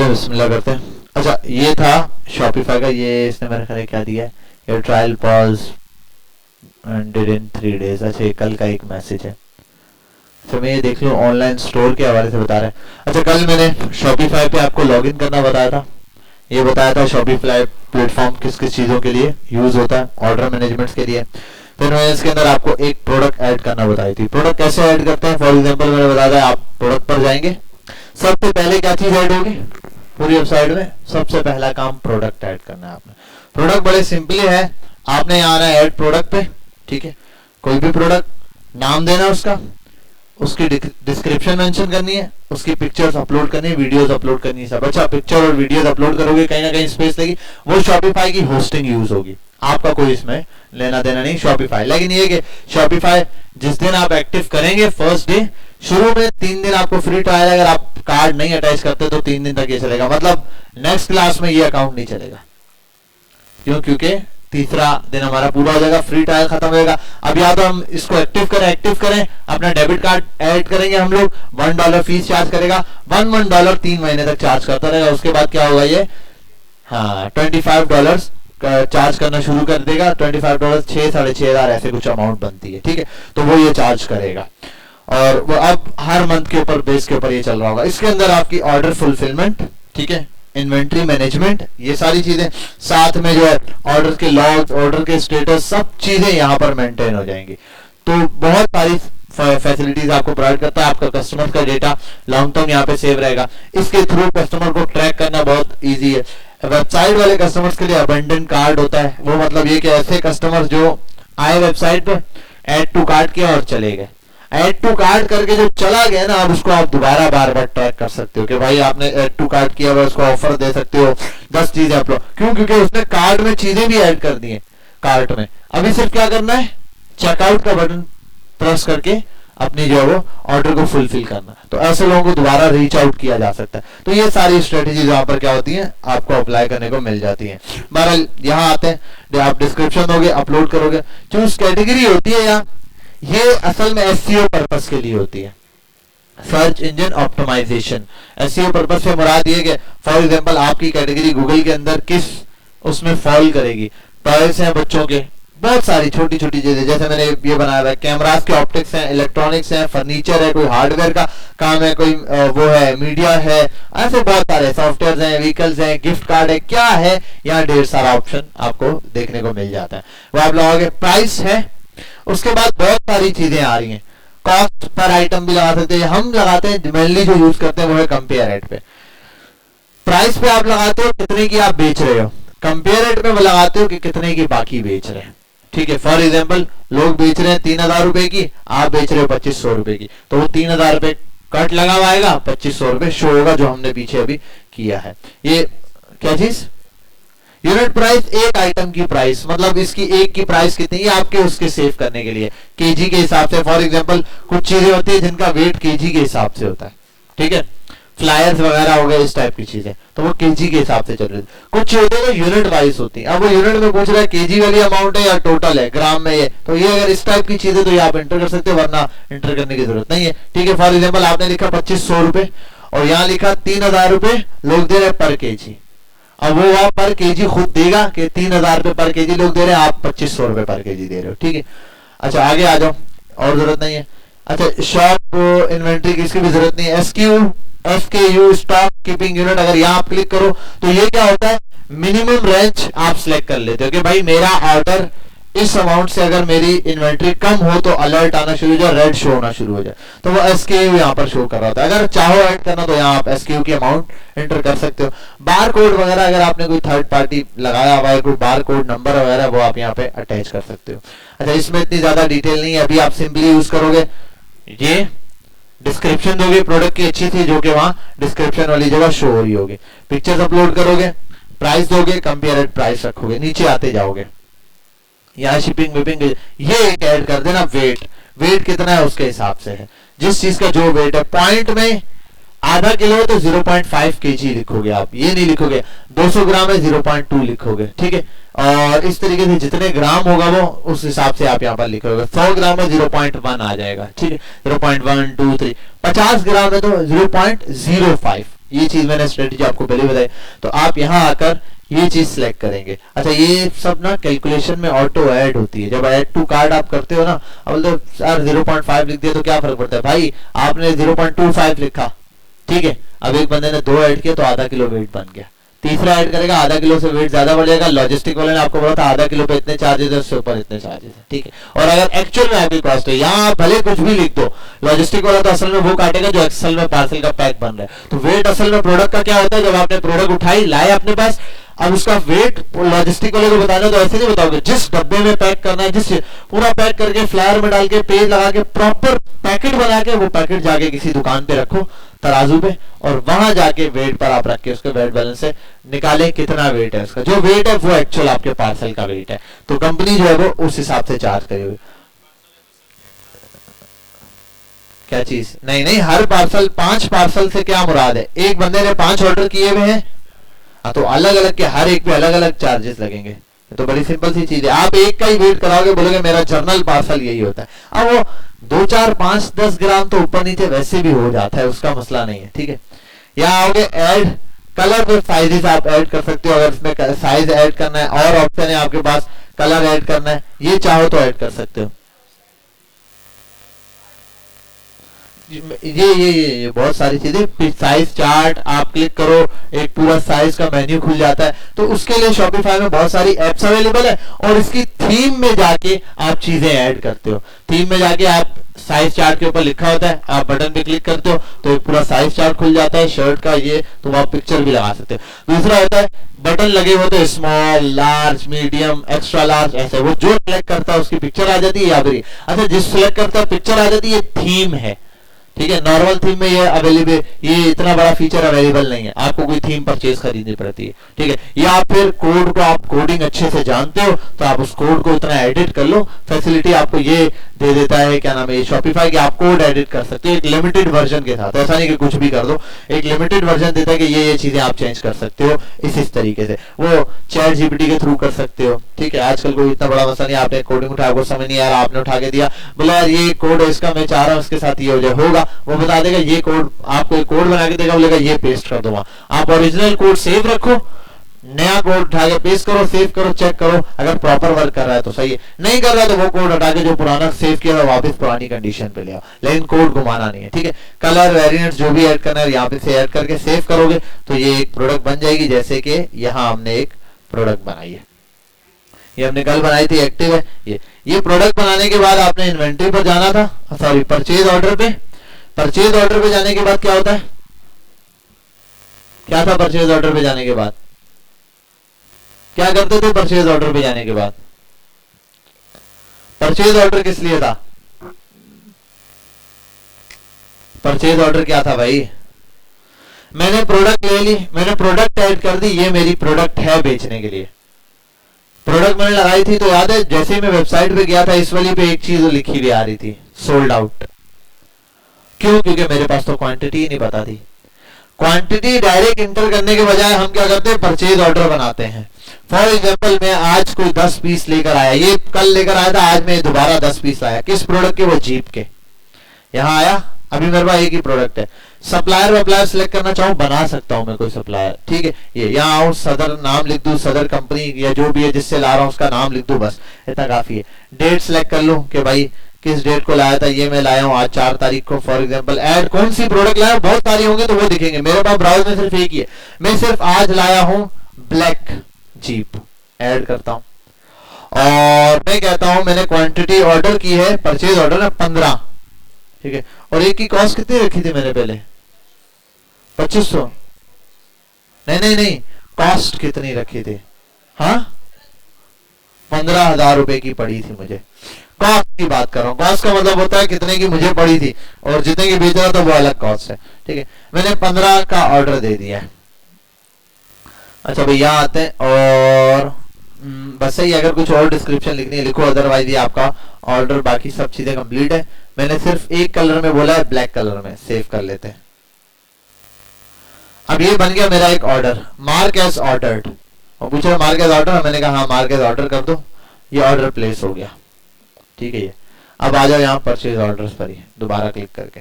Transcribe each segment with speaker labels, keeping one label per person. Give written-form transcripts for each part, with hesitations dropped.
Speaker 1: चलिए बिस्मिल्लाह करते हैं। अच्छा ये था शॉपिफाई का, ये इसने मेरे ख्याल क्या दिया है, ये trial pause ended in 3 days। अच्छा ये कल का एक मैसेज है। तो मैं ये देख लूँ ऑनलाइन स्टोर के हवाले से बता रहा है। अच्छा कल मैंने शॉपिफाई पे आपको लॉगिन करना बताया था, ये बताया था शॉपिफाई प्लेटफॉर्म किस किस चीज़ों के लिए यूज़ होता है, ऑर्डर मैनेजमेंट के लिए। फिर मैंने इसके अंदर आपको एक प्रोडक्ट ऐड करना बताई थी। प्रोडक्ट कैसे ऐड करते हैं, फॉर एग्जांपल मैंने बताया था आप प्रोडक्ट पर जाएंगे, सबसे पहले क्या चीज़ ऐड होगी पूरी वेबसाइट में, सबसे पहला काम प्रोडक्ट ऐड करना है आपने। प्रोडक्ट बड़े सिंपली है, आपने यहाँ आना है ऐड प्रोडक्ट पे, ठीक है। कोई भी प्रोडक्ट नाम देना उसका, उसकी डिस्क्रिप्शन मेंशन करनी है, उसकी पिक्चर्स अपलोड करनी है, वीडियोस अपलोड करनी है सब। अच्छा पिक्चर और वीडियोस अपलोड करोगे कहीं ना कहीं स्पेस लगी, वो शॉपिफाई की होस्टिंग यूज होगी, आपका कोई इसमें लेना देना नहीं शॉपिफाई। लेकिन ये कि शॉपिफाई जिस दिन आप एक्टिव करेंगे फर्स्ट डे, शुरू में 3 दिन आपको फ्री ट्रायल, अगर आप कार्ड नहीं अटैच करते तो 3 दिन तक ये चलेगा, मतलब नेक्स्ट क्लास में ये अकाउंट नहीं चलेगा। क्यों? क्योंकि तीसरा दिन हमारा पूरा हो जाएगा, फ्री ट्रायल खत्म होगा। अब या तो हम इसको एक्टिव करें, अपना डेबिट कार्ड ऐड करेंगे हम लोग, $1 फीस चार्ज करेगा, $1 3 महीने तक चार्ज करता रहेगा। उसके बाद क्या होगा ये, हाँ $25 चार्ज करना शुरू कर देगा। $25 6 साढ़े 6 हज़ार ऐसे कुछ अमाउंट बनती है, ठीक है। तो वो ये चार्ज करेगा और वो अब हर मंथ के ऊपर बेस के ऊपर ये चल रहा होगा। इसके अंदर आपकी ऑर्डर फुलफिलमेंट, ठीक है, इन्वेंट्री मैनेजमेंट, ये सारी चीजें, साथ में जो है ऑर्डर के लॉग्स, ऑर्डर के स्टेटस, सब चीजें यहाँ पर मेंटेन हो जाएंगी। तो बहुत सारी फैसिलिटीज आपको प्रोवाइड करता है। आपका कस्टमर का डेटा लॉन्ग टर्म यहाँ पे सेव रहेगा। इसके थ्रू कस्टमर को ट्रैक करना बहुत इजी है। वेबसाइट वाले कस्टमर्स के लिए अबंडेंट कार्ड होता है, वो मतलब ये कि ऐसे कस्टमर जो आए वेबसाइट पे, ऐड टू कार्ट किया और चले गए, ऐड टू कार्ट करके जो चला गया ना, अब उसको आप दोबारा बार बार ट्रैक कर सकते हो कि भाई आपने ऐड टू कार्ट किया हुआ, उसको ऑफर दे सकते हो 10 चीजें अपलोड। क्यों? क्योंकि उसने कार्ट में चीजें भी ऐड कर दी है कार्ट में। अभी सिर्फ क्या करना है, चेकआउट का बटन प्रेस करके अपनी जो है वो ऑर्डर को फुलफिल करना है। तो ऐसे लोगों को दोबारा रीच आउट किया जा सकता है। तो ये सारी स्ट्रेटेजी यहाँ पर क्या होती है, आपको अप्लाई करने को मिल जाती है। बहरहाल यहाँ आते हैं, आप डिस्क्रिप्शन दोगे, अपलोड करोगे, चूज कैटेगरी होती है यहाँ, ये असल में एसईओ पर्पस के लिए होती है, search engine optimisation. SEO purpose से मुराद ये कि फॉर एग्जांपल आपकी कैटेगरी गूगल के अंदर किस उसमें फॉल करेगी। टॉयज हैं बच्चों के, बहुत सारी छोटी छोटी चीजें, जैसे मैंने ये बनाया है, कैमरास के ऑप्टिक्स हैं, इलेक्ट्रॉनिक्स हैं, फर्नीचर है, कोई हार्डवेयर का काम है, कोई वो है मीडिया है, ऐसे बहुत सारे सॉफ्टवेयर हैं, व्हीकल्स हैं, गिफ्ट कार्ड है, क्या है, यहाँ ढेर सारा ऑप्शन आपको देखने को मिल जाता है। वो आप लगाओगे, प्राइस है, उसके बाद बहुत सारी चीजें आ रही हैं, कॉस्ट पर आइटम भी लगा सकते हैं। हम लगाते हैं मेनली जो यूज करते हैं वो है कंपेयर रेट पे। प्राइस पे आप लगाते हो कितने की आप बेच रहे हो, कंपेयर रेट पे लगाते हो कि कितने की बाकी बेच रहे हैं, ठीक है। फॉर एग्जांपल लोग बेच रहे हैं 3000 रुपए की, आप बेच रहे हो 2500 रुपए की, तो वो 3000 रुपए कट लगा हुआ आएगा, 2500 रुपए शो होगा जो हमने पीछे अभी किया है। ये क्या चीज, यूनिट प्राइस, एक आइटम की प्राइस, मतलब इसकी एक की प्राइस कितनी है आपके उसके सेव करने के लिए, केजी के हिसाब से। फॉर एग्जांपल कुछ चीजें होती है जिनका वेट केजी के हिसाब से होता है, ठीक है, फ्लायर्स वगैरह हो गए, इस टाइप की चीजें, तो वो केजी के हिसाब से चल रही है। कुछ चीजें तो यूनिट वाइज होती है, अब वो यूनिट में पूछ रहा है केजी वाली अमाउंट है या टोटल है ग्राम में, ये तो ये अगर इस टाइप की चीजें तो ये आप एंटर कर सकते हो, वरना एंटर करने की जरूरत नहीं है, ठीक है। फॉर एग्जाम्पल आपने लिखा 2500 रुपए और यहाँ लिखा 3000 रुपए लोग दे रहे पर केजी, अब वो आप पर केजी खुद देगा कि 3000 रुपए पर केजी लोग दे रहे हैं, आप 2500 रुपए पर केजी दे रहे हो, ठीक है। अच्छा आगे आ जाओ, और जरूरत नहीं है। अच्छा शॉप इन्वेंट्री की इसकी भी जरूरत नहीं है। SKU स्टॉक कीपिंग यूनिट, अगर यहाँ आप क्लिक करो तो ये क्या होता है, मिनिमम रेंज आप सिलेक्ट कर लेते हो कि भाई मेरा ऑर्डर इस अमाउंट से अगर मेरी इन्वेंट्री कम हो तो अलर्ट आना शुरू हो जाए, रेड शो होना शुरू हो जाए, तो वो SKU यहाँ पर शो कर रहा होता है। अगर चाहो ऐड करना तो यहाँ आप SKU की अमाउंट एंटर कर सकते हो। बार कोड वगैरह अगर आपने कोई थर्ड पार्टी लगाया हुआ है, कोई बार कोड नंबर वगैरह, वो आप यहाँ पे अटैच कर सकते हो। अच्छा इसमें इतनी ज्यादा डिटेल नहीं है, अभी आप सिंपली यूज करोगे, ये डिस्क्रिप्शन दोगे प्रोडक्ट की अच्छी थी जो कि वहां डिस्क्रिप्शन वाली जगह शो हो रही होगी, पिक्चर्स अपलोड करोगे, प्राइस दोगे, कंपेयर प्राइस रखोगे, नीचे आते जाओगे, यहाँ शिपिंग विपिंग ये एक ऐड कर देना, वेट कितना है उसके हिसाब से है, जिस चीज का जो वेट है। पॉइंट में आधा किलो है तो 0.5 kg लिखोगे आप, ये नहीं लिखोगे 200 ग्राम है 0.2 लिखोगे, ठीक है। और इस तरीके से जितने ग्राम होगा वो उस हिसाब से आप यहाँ पर लिखोगे। 100 ग्राम है 0.1 आ जाएगा, ठीक है, 0.1 2 3। 50 ग्राम है तो 0.05, ये चीज मैंने स्ट्रेटेजी आपको पहले बताई। तो आप यहाँ आकर ये चीज सिलेक्ट करेंगे। अच्छा ये सब ना कैलकुलेशन में ऑटो ऐड होती है। जब ऐड टू कार्ड आप करते हो ना, अब तो सर 0.5 लिख दिया तो क्या फर्क पड़ता है भाई, आपने 0.25 लिखा, ठीक है। अब एक बंदे ने 2 ऐड किया तो आधा किलो वेट बन गया, तीसरा ऐड करेगा आधा किलो से वेट ज्यादा बढ़ जाएगा। लॉजिस्टिक वाले ने आपको बोला था आधा किलो पे इतने चार्जेस है, उससे ऊपर इतने चार्जेस है, ठीक है। और अगर एक्चुअल में आपकी कॉस्ट है, यहाँ आप भले कुछ भी लिख दो, लॉजिस्टिक वाला तो असल में वो काटेगा जो असल में पार्सल का पैक बन रहा है। तो वेट असल में प्रोडक्ट का क्या होता है, जब आपने प्रोडक्ट उठाई लाए अपने पास, अब उसका वेट लॉजिस्टिक वाले को बताना, तो ऐसे नहीं बताओगे, जिस डब्बे में पैक करना है, जिस पूरा पैक करके फ्लायर में डाल के पेज लगा के प्रॉपर पैकेट बना के वो पैकेट जाके किसी दुकान पे रखो तराजू पे, और वहां जाके वेट पर आप रख के उसके वेट बैलेंस से निकाले कितना वेट है उसका, जो वेट है वो एक्चुअल आपके पार्सल का वेट है। तो कंपनी जो है वो उस हिसाब से चार्ज करेगी। क्या चीज, नहीं नहीं, हर पार्सल 5 पार्सल से क्या मुराद है, एक बंदे ने 5 ऑर्डर किए हुए हैं, तो अलग अलग के हर एक पे अलग अलग चार्जेस लगेंगे। तो बड़ी सिंपल सी चीज है, आप एक का ही वेट कराओगे, बोलोगे मेरा जर्नल पार्सल यही होता है। अब वो 2, 4, 5, 10 ग्राम तो ऊपर नीचे वैसे भी हो जाता है, उसका मसला नहीं है, ठीक है। यहाँ आओगे ऐड कलर विद साइजेस, आप ऐड कर सकते हो। अगर इसमें साइज ऐड करना है और ऑप्शन है आपके पास, कलर ऐड करना है, ये चाहो तो ऐड कर सकते हो। ये बहुत सारी चीजें, साइज चार्ट आप क्लिक करो, एक पूरा साइज का मेन्यू खुल जाता है। तो उसके लिए शॉपिफाई में बहुत सारी एप्स अवेलेबल है, और इसकी थीम में जाके आप चीजें ऐड करते हो। थीम में जाके आप साइज चार्ट के ऊपर लिखा होता है, आप बटन पे क्लिक करते हो तो एक पूरा साइज चार्ट खुल जाता है शर्ट का, ये तो आप पिक्चर भी लगा सकते हो। दूसरा होता है बटन लगे होते हैं small, large, medium, extra large, ऐसे वो जो सिलेक्ट करता है उसकी पिक्चर आ जाती है। या फिर अच्छा जिस सिलेक्ट करता है पिक्चर आ जाती है, ये थीम है, ठीक है। नॉर्मल थीम में ये अवेलेबल, ये इतना बड़ा फीचर अवेलेबल नहीं है, आपको कोई थीम परचेज खरीदनी पड़ती है, ठीक है। या फिर कोड को आप कोडिंग अच्छे से जानते हो तो आप उस कोड को इतना एडिट कर लो, फैसिलिटी आपको ये दे देता है, क्या नाम है ये शॉपिफाई, कि आप कोड एडिट कर सकते हो एक लिमिटेड वर्जन के साथ। ऐसा नहीं कि कुछ भी कर दो, एक लिमिटेड वर्जन देता है कि ये चीजें आप चेंज कर सकते हो इस तरीके से। वो चैट जीपीटी के थ्रू कर सकते हो, ठीक है। आजकल कोई इतना बड़ा मसला नहीं, आपने कोडिंग उठाया, आपको समझ नहीं आ रहा, आपने उठा के दिया, बोला यार ये कोड है इसका, मैं चाह रहा हूँ इसके साथ ये हो जाए, होगा, वो बता देगा ये कोड, आपको एक कोड बना के देगा, बोलेगा ये पेस्ट कर दो। आप ओरिजिनल कोड सेव रखो, नया कोड उठा के पेस्ट करो, सेव करो, चेक करो, अगर प्रॉपर वर्क कर रहा है तो सही है, नहीं कर रहा है तो वो कोड हटा के जो पुराना सेव किया है वापस पुरानी कंडीशन पे ले आओ, लेकिन कोड घुमाना नहीं है, ठीक है। कलर वेरिएंट्स जो भी ऐड करना है यहाँ पे से ऐड करके सेव करोगे तो ये एक प्रोडक्ट बन जाएगी। जैसे कि यहाँ हमने एक प्रोडक्ट बनाई है, ये हमने कल बनाई थी, एक्टिव है ये प्रोडक्ट बनाने के बाद आपने इन्वेंटरी पर जाना था, सॉरी परचेज ऑर्डर पे। परचेज ऑर्डर पे जाने के बाद क्या होता है, क्या था परचेज ऑर्डर पे जाने के बाद, क्या करते थे परचेज ऑर्डर पे जाने के बाद? परचेज ऑर्डर किस लिए था? परचेज ऑर्डर क्या था भाई? मैंने प्रोडक्ट ले ली, मैंने प्रोडक्ट ऐड कर दी, ये मेरी प्रोडक्ट है बेचने के लिए, प्रोडक्ट मैंने लगाई थी। तो याद है जैसे ही मैं वेबसाइट पे गया था इस वाली पे एक चीज लिखी हुई आ रही थी, सोल्ड आउट। क्यों? क्योंकि मेरे पास तो क्वांटिटी ही नहीं पता थी। क्वांटिटी डायरेक्ट इंटर करने के बजाय हम क्या करते हैं, परचेज ऑर्डर बनाते हैं। फॉर एग्जाम्पल मैं आज कोई 10 पीस लेकर आया, ये कल लेकर आया था, आज मैं दोबारा 10 पीस लाया। किस प्रोडक्ट के? वो जीप के। यहाँ आया, अभी मेरे पास एक ही प्रोडक्ट है। सप्लायर वप्लायर सिलेक्ट करना चाहूँ बना सकता हूँ मैं कोई सप्लायर, ठीक है। ये यहाँ आऊँ, सदर नाम लिख दूँ, सदर कंपनी या जो भी है जिससे ला रहा हूँ उसका नाम लिख दूँ, बस इतना काफी है। डेट सिलेक्ट कर लूँ कि भाई किस डेट को लाया था, ये मैं लाया हूँ आज 4 तारीख को फॉर एग्जांपल। ऐड कौन सी प्रोडक्ट लाया, बहुत सारी होंगे तो वो दिखेंगे, मेरे पास ब्राउज में सिर्फ एक ही है। मैं सिर्फ आज लाया हूँ ब्लैक जीप, ऐड करता हूँ और मैं कहता हूँ मैंने क्वांटिटी ऑर्डर की है, परचेज ऑर्डर है 15, ठीक है। और एक की कॉस्ट कितनी रखी थी मैंने पहले? 2500। नहीं, कॉस्ट कितनी रखी थी? हाँ 15,000 रुपए की पड़ी थी मुझे। कॉस्ट की बात कर रहा हूँ, कॉस्ट का मतलब होता है कितने की मुझे पड़ी थी, और जितने की बेच रहा था वो अलग कॉस्ट है, ठीक है। मैंने 15 का ऑर्डर दे दिया है। अच्छा भैया आते हैं और बस सही, अगर कुछ और डिस्क्रिप्शन लिखनी है लिखो, अदरवाइज ये आपका ऑर्डर बाकी सब चीजें कंप्लीट है। मैंने सिर्फ एक कलर में बोला है, ब्लैक कलर में, सेव कर लेते हैं। अब ये बन गया मेरा एक ऑर्डर, मार्क एज ऑर्डर्ड। और पूछा मार्क एज ऑर्डर, मैंने कहा हाँ मार्क एज ऑर्डर कर दो, ये ऑर्डर प्लेस हो गया, ठीक है। ये अब आ जाओ यहाँ परचेज ऑर्डर्स पर ही दोबारा क्लिक करके,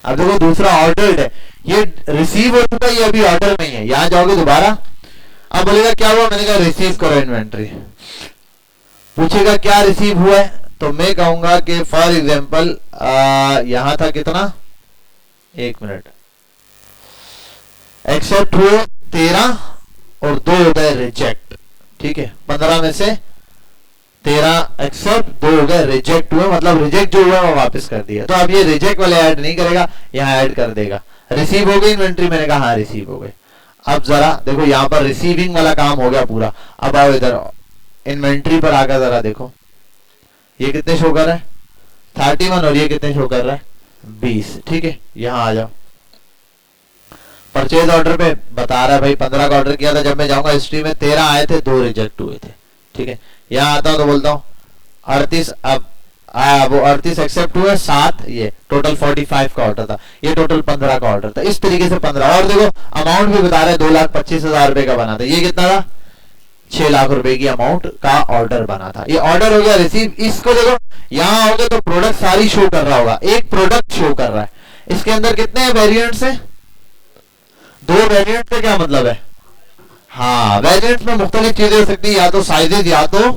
Speaker 1: अब देखो दूसरा ऑर्डर्ड है, ये रिसीव हो चुका, ये अभी ऑर्डर में है। यहां जाओगे दोबारा, अब बोलेगा क्या हुआ, मैंने कहा रिसीव करो इन्वेंट्री। पूछेगा क्या रिसीव हुआ है, तो मैं कहूंगा कि फॉर एग्जाम्पल यहां था कितना, 1 मिनट, एक्सेप्ट हुए 13 और 2 हो गए रिजेक्ट। ठीक है, 15 में से 13 एक्सेप्ट, 2 हो गए रिजेक्ट हुए, मतलब रिजेक्ट जो हुआ वो वापस कर दिया। तो अब ये रिजेक्ट वाले ऐड नहीं करेगा, यहाँ ऐड कर देगा। रिसीव हो गई इन्वेंट्री, मैंने कहा हाँ रिसीव हो गई। अब जरा देखो यहाँ पर रिसीविंग वाला काम हो गया पूरा। अब आओ इधर इन्वेंट्री पर आकर जरा देखो, ये कितने शो कर रहा है, 31, और ये कितने शो कर रहा है, 20। ठीक है, यहाँ आ जाओ, परचेज ऑर्डर पे बता रहा है भाई 15 का ऑर्डर किया था, जब मैं जाऊंगा हिस्ट्री में 13 आए थे, 2 रिजेक्ट हुए थे। ठीक है, यहाँ आता हूं तो बोलता हूँ 38, अब वो 38 एक्सेप्ट हुए, 7 ये टोटल 45 का ऑर्डर था, ये टोटल 15 का ऑर्डर था। इस तरीके से 15, और देखो अमाउंट भी बता रहे हैं 2,25,000 रुपए का बना था, ये कितना था, 6 लाख रुपए की अमाउंट का ऑर्डर बना था। ये ऑर्डर हो गया रिसीव। इसको देखो यहाँ हो गया तो प्रोडक्ट सारी शो कर रहा होगा, एक प्रोडक्ट शो कर रहा है। इसके अंदर कितने वेरिएंट्स है, 2 वेरिएंट का क्या मतलब है, हाँ वेरिएंट में मुख्तलिफ चीजें हो सकती है, या तो साइजेज या तो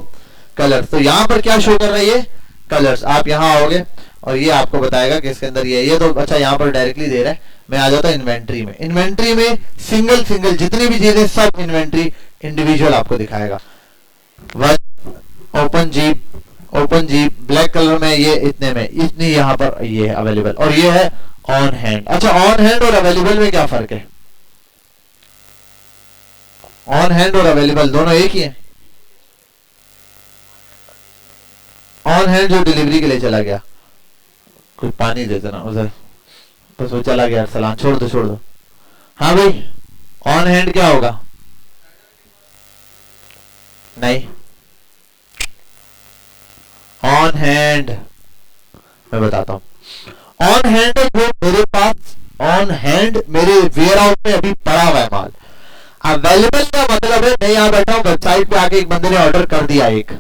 Speaker 1: कलर। तो यहाँ पर क्या शो कर रहा है, ये कलर्स। आप यहाँ आओगे और ये आपको बताएगा कि इसके अंदर ये तो अच्छा यहाँ पर डायरेक्टली दे रहा है। मैं आ जाता हूँ इन्वेंट्री में। इन्वेंट्री में सिंगल सिंगल जितनी भी चीजें सब इन्वेंट्री इंडिविजुअल आपको दिखाएगा। ओपन जीप ब्लैक कलर में, ये इतने में इतनी यहाँ पर ये है अवेलेबल, और ये है ऑन हैंड। अच्छा ऑन हैंड और अवेलेबल में क्या फर्क है, ऑन हैंड और अवेलेबल दोनों एक ही है। ऑन हैंड जो डिलीवरी के लिए चला गया, कोई पानी दे देना उधर, बस वो चला गया, सलाम छोड़ दो। हाँ भाई ऑन हैंड क्या होगा, नहीं ऑन हैंड मैं बताता हूं। ऑन हैंड जो मेरे पास ऑन हैंड मेरे वेयर हाउस में अभी पड़ा हुआ है माल। अवेलेबल का मतलब है मैं यहां बैठा हूं, वेबसाइट पे आके एक बंदे ने ऑर्डर कर दिया एक,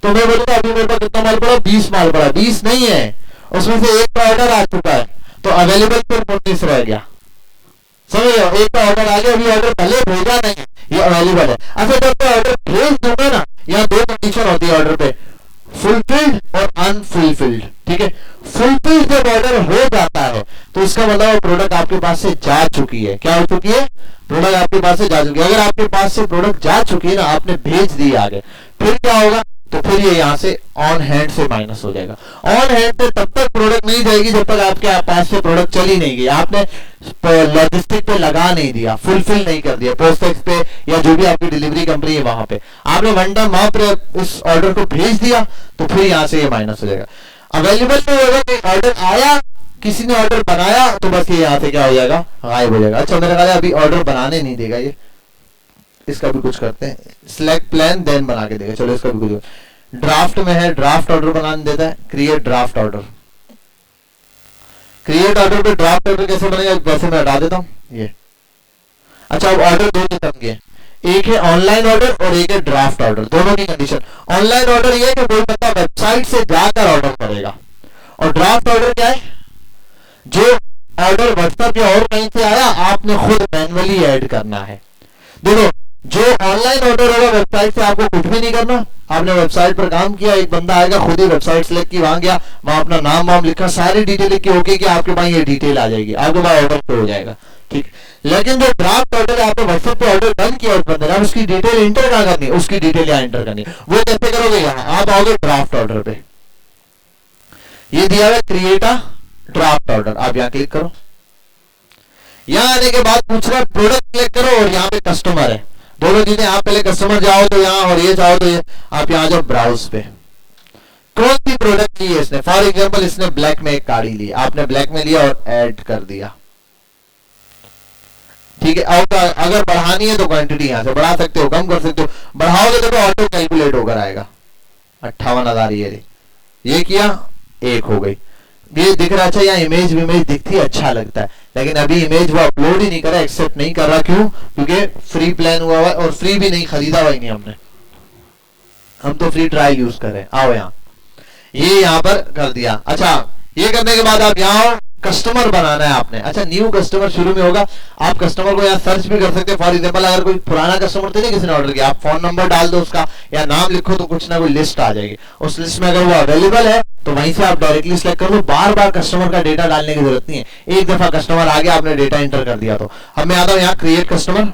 Speaker 1: तो मैं बोलूंगा अभी मेरे पास कितना माल पड़ा, 20 माल पड़ा, 20 नहीं है, उसमें से एक का ऑर्डर आ चुका है, तो अवेलेबल पर 19 रह गया। समझ लो, एक का ऑर्डर आ गया, अभी ऑर्डर भले भेजा नहीं, ये अवेलेबल है। अच्छा जब मैं ऑर्डर भेज दूंगा ना, यहाँ 2 कंडीशन होती है ऑर्डर पे, फुलफिल्ड और अनफुलफिल्ड। ठीक है, फुलफिल्ड जब ऑर्डर हो जाता है तो इसका मतलब प्रोडक्ट आपके पास से जा चुकी है। क्या हो चुकी है, प्रोडक्ट आपके पास से जा चुकी है। अगर आपके पास से प्रोडक्ट जा चुकी है ना, आपने भेज दी आगे, फिर क्या होगा, तो फिर ये यहां से ऑन हैंड से माइनस हो जाएगा। ऑन हैंड से तब तक प्रोडक्ट नहीं जाएगी जब तक आपके पास से प्रोडक्ट चली नहीं गई, आपने लॉजिस्टिक पे लगा नहीं दिया, फुलफिल नहीं कर दिया, पोस्टेक्स पे या जो भी आपकी डिलीवरी कंपनी है वहां पे आपने वन टाइम वहां पर इस ऑर्डर को भेज दिया, तो फिर यहां से ये माइनस हो जाएगा। अवेलेबल में होगा कि ऑर्डर आया, किसी ने ऑर्डर बनाया, तो बस ये यहां से क्या हो जाएगा, गायब हो जाएगा। अच्छा मेरे ख्याल अभी ऑर्डर बनाने नहीं देगा ये, इसका भी कुछ करते हैं, सिलेक्ट प्लान देन बना के देगा। चलो इसका भी कुछ, ड्राफ्ट में है, ड्राफ्ट ऑर्डर बनाने देता है, create draft order. Create order पे ड्राफ्ट ऑर्डर कैसे बनेगा, वैसे मैं हटा देता हूं ये। अच्छा अब ऑर्डर 2 किस्म के, एक है ऑनलाइन ऑर्डर और एक है ड्राफ्ट ऑर्डर, दोनों की कंडीशन। ऑनलाइन ऑर्डर ये है कि कोई बंदा वेबसाइट से जाकर ऑर्डर करेगा, और ड्राफ्ट ऑर्डर क्या है, जो ऑर्डर व्हाट्सएप या और कहीं से आया आपने खुद मैन्युअली ऐड करना है। देखो जो ऑनलाइन ऑर्डर होगा वेबसाइट से आपको कुछ भी नहीं करना, आपने वेबसाइट पर काम किया, एक बंदा आएगा खुद ही वेबसाइट सेलेक्ट की, वहां गया, वहां अपना नाम वाम लिखा, सारी डिटेल लिख के ओके कि आपके पास ये डिटेल आ जाएगी, आपके पास ऑर्डर पे हो जाएगा। ठीक, लेकिन जो ड्राफ्ट ऑर्डर है, आपने व्हाट्सएप पे ऑर्डर डन किया उस बंदे ने, उसकी डिटेल इंटर कहां करनी है, उसकी डिटेल यहाँ इंटर करनी है। वो कैसे करोगे, यहाँ आप आओगे ड्राफ्ट ऑर्डर पे, ये दिया हुआ क्रिएट अ ड्राफ्ट ऑर्डर, आप यहाँ क्लिक करो। यहाँ आने के बाद पूछ रहा है प्रोडक्ट सिलेक्ट करो, और यहाँ पे कस्टमर है, दोनों चीजें। आप पहले कस्टमर जाओ तो यहाँ, और ये जाओ तो ये, आप यहाँ जाओ ब्राउज पे, कौन सी प्रोडक्ट ली है इसने। फॉर एग्जांपल इसने ब्लैक में एक गाड़ी ली, आपने ब्लैक में लिया और ऐड कर दिया। ठीक है, और अगर बढ़ानी है तो क्वांटिटी यहां से बढ़ा सकते हो, कम कर सकते हो, बढ़ाओगे तो ऑटो कैलकुलेट होकर आएगा। 58,000 ये किया, 1 हो गई, ये दिख रहा। अच्छा यहाँ इमेज दिखती है, अच्छा लगता है, लेकिन अभी इमेज वो अपलोड ही नहीं कर रहा, एक्सेप्ट नहीं कर रहा। क्यों, क्योंकि फ्री प्लान हुआ हुआ है, और फ्री भी नहीं खरीदा हुआ ही नहीं हमने, हम तो फ्री ट्रायल यूज कर रहे हैं। आओ यहाँ, ये यहाँ पर कर दिया। अच्छा ये करने के बाद आप यहाँ कस्टमर बनाना है आपने। अच्छा, न्यू कस्टमर शुरू में होगा, आप कस्टमर को यहाँ सर्च भी कर सकते हैं। फॉर एग्जांपल अगर कोई पुराना कस्टमर तो नहीं किसी ने ऑर्डर किया, आप फोन नंबर डाल दो उसका या नाम लिखो तो कुछ ना कोई लिस्ट आ जाएगी। उस लिस्ट में अगर वो अवेलेबल है तो वहीं से आप डायरेक्टली सिलेक्ट कर लो। बार बार कस्टमर का डेटा डालने की जरूरत नहीं है, एक दफा कस्टमर आ गया, आपने डेटा एंटर कर दिया। तो अब मैं आता हूँ यहाँ क्रिएट कस्टमर।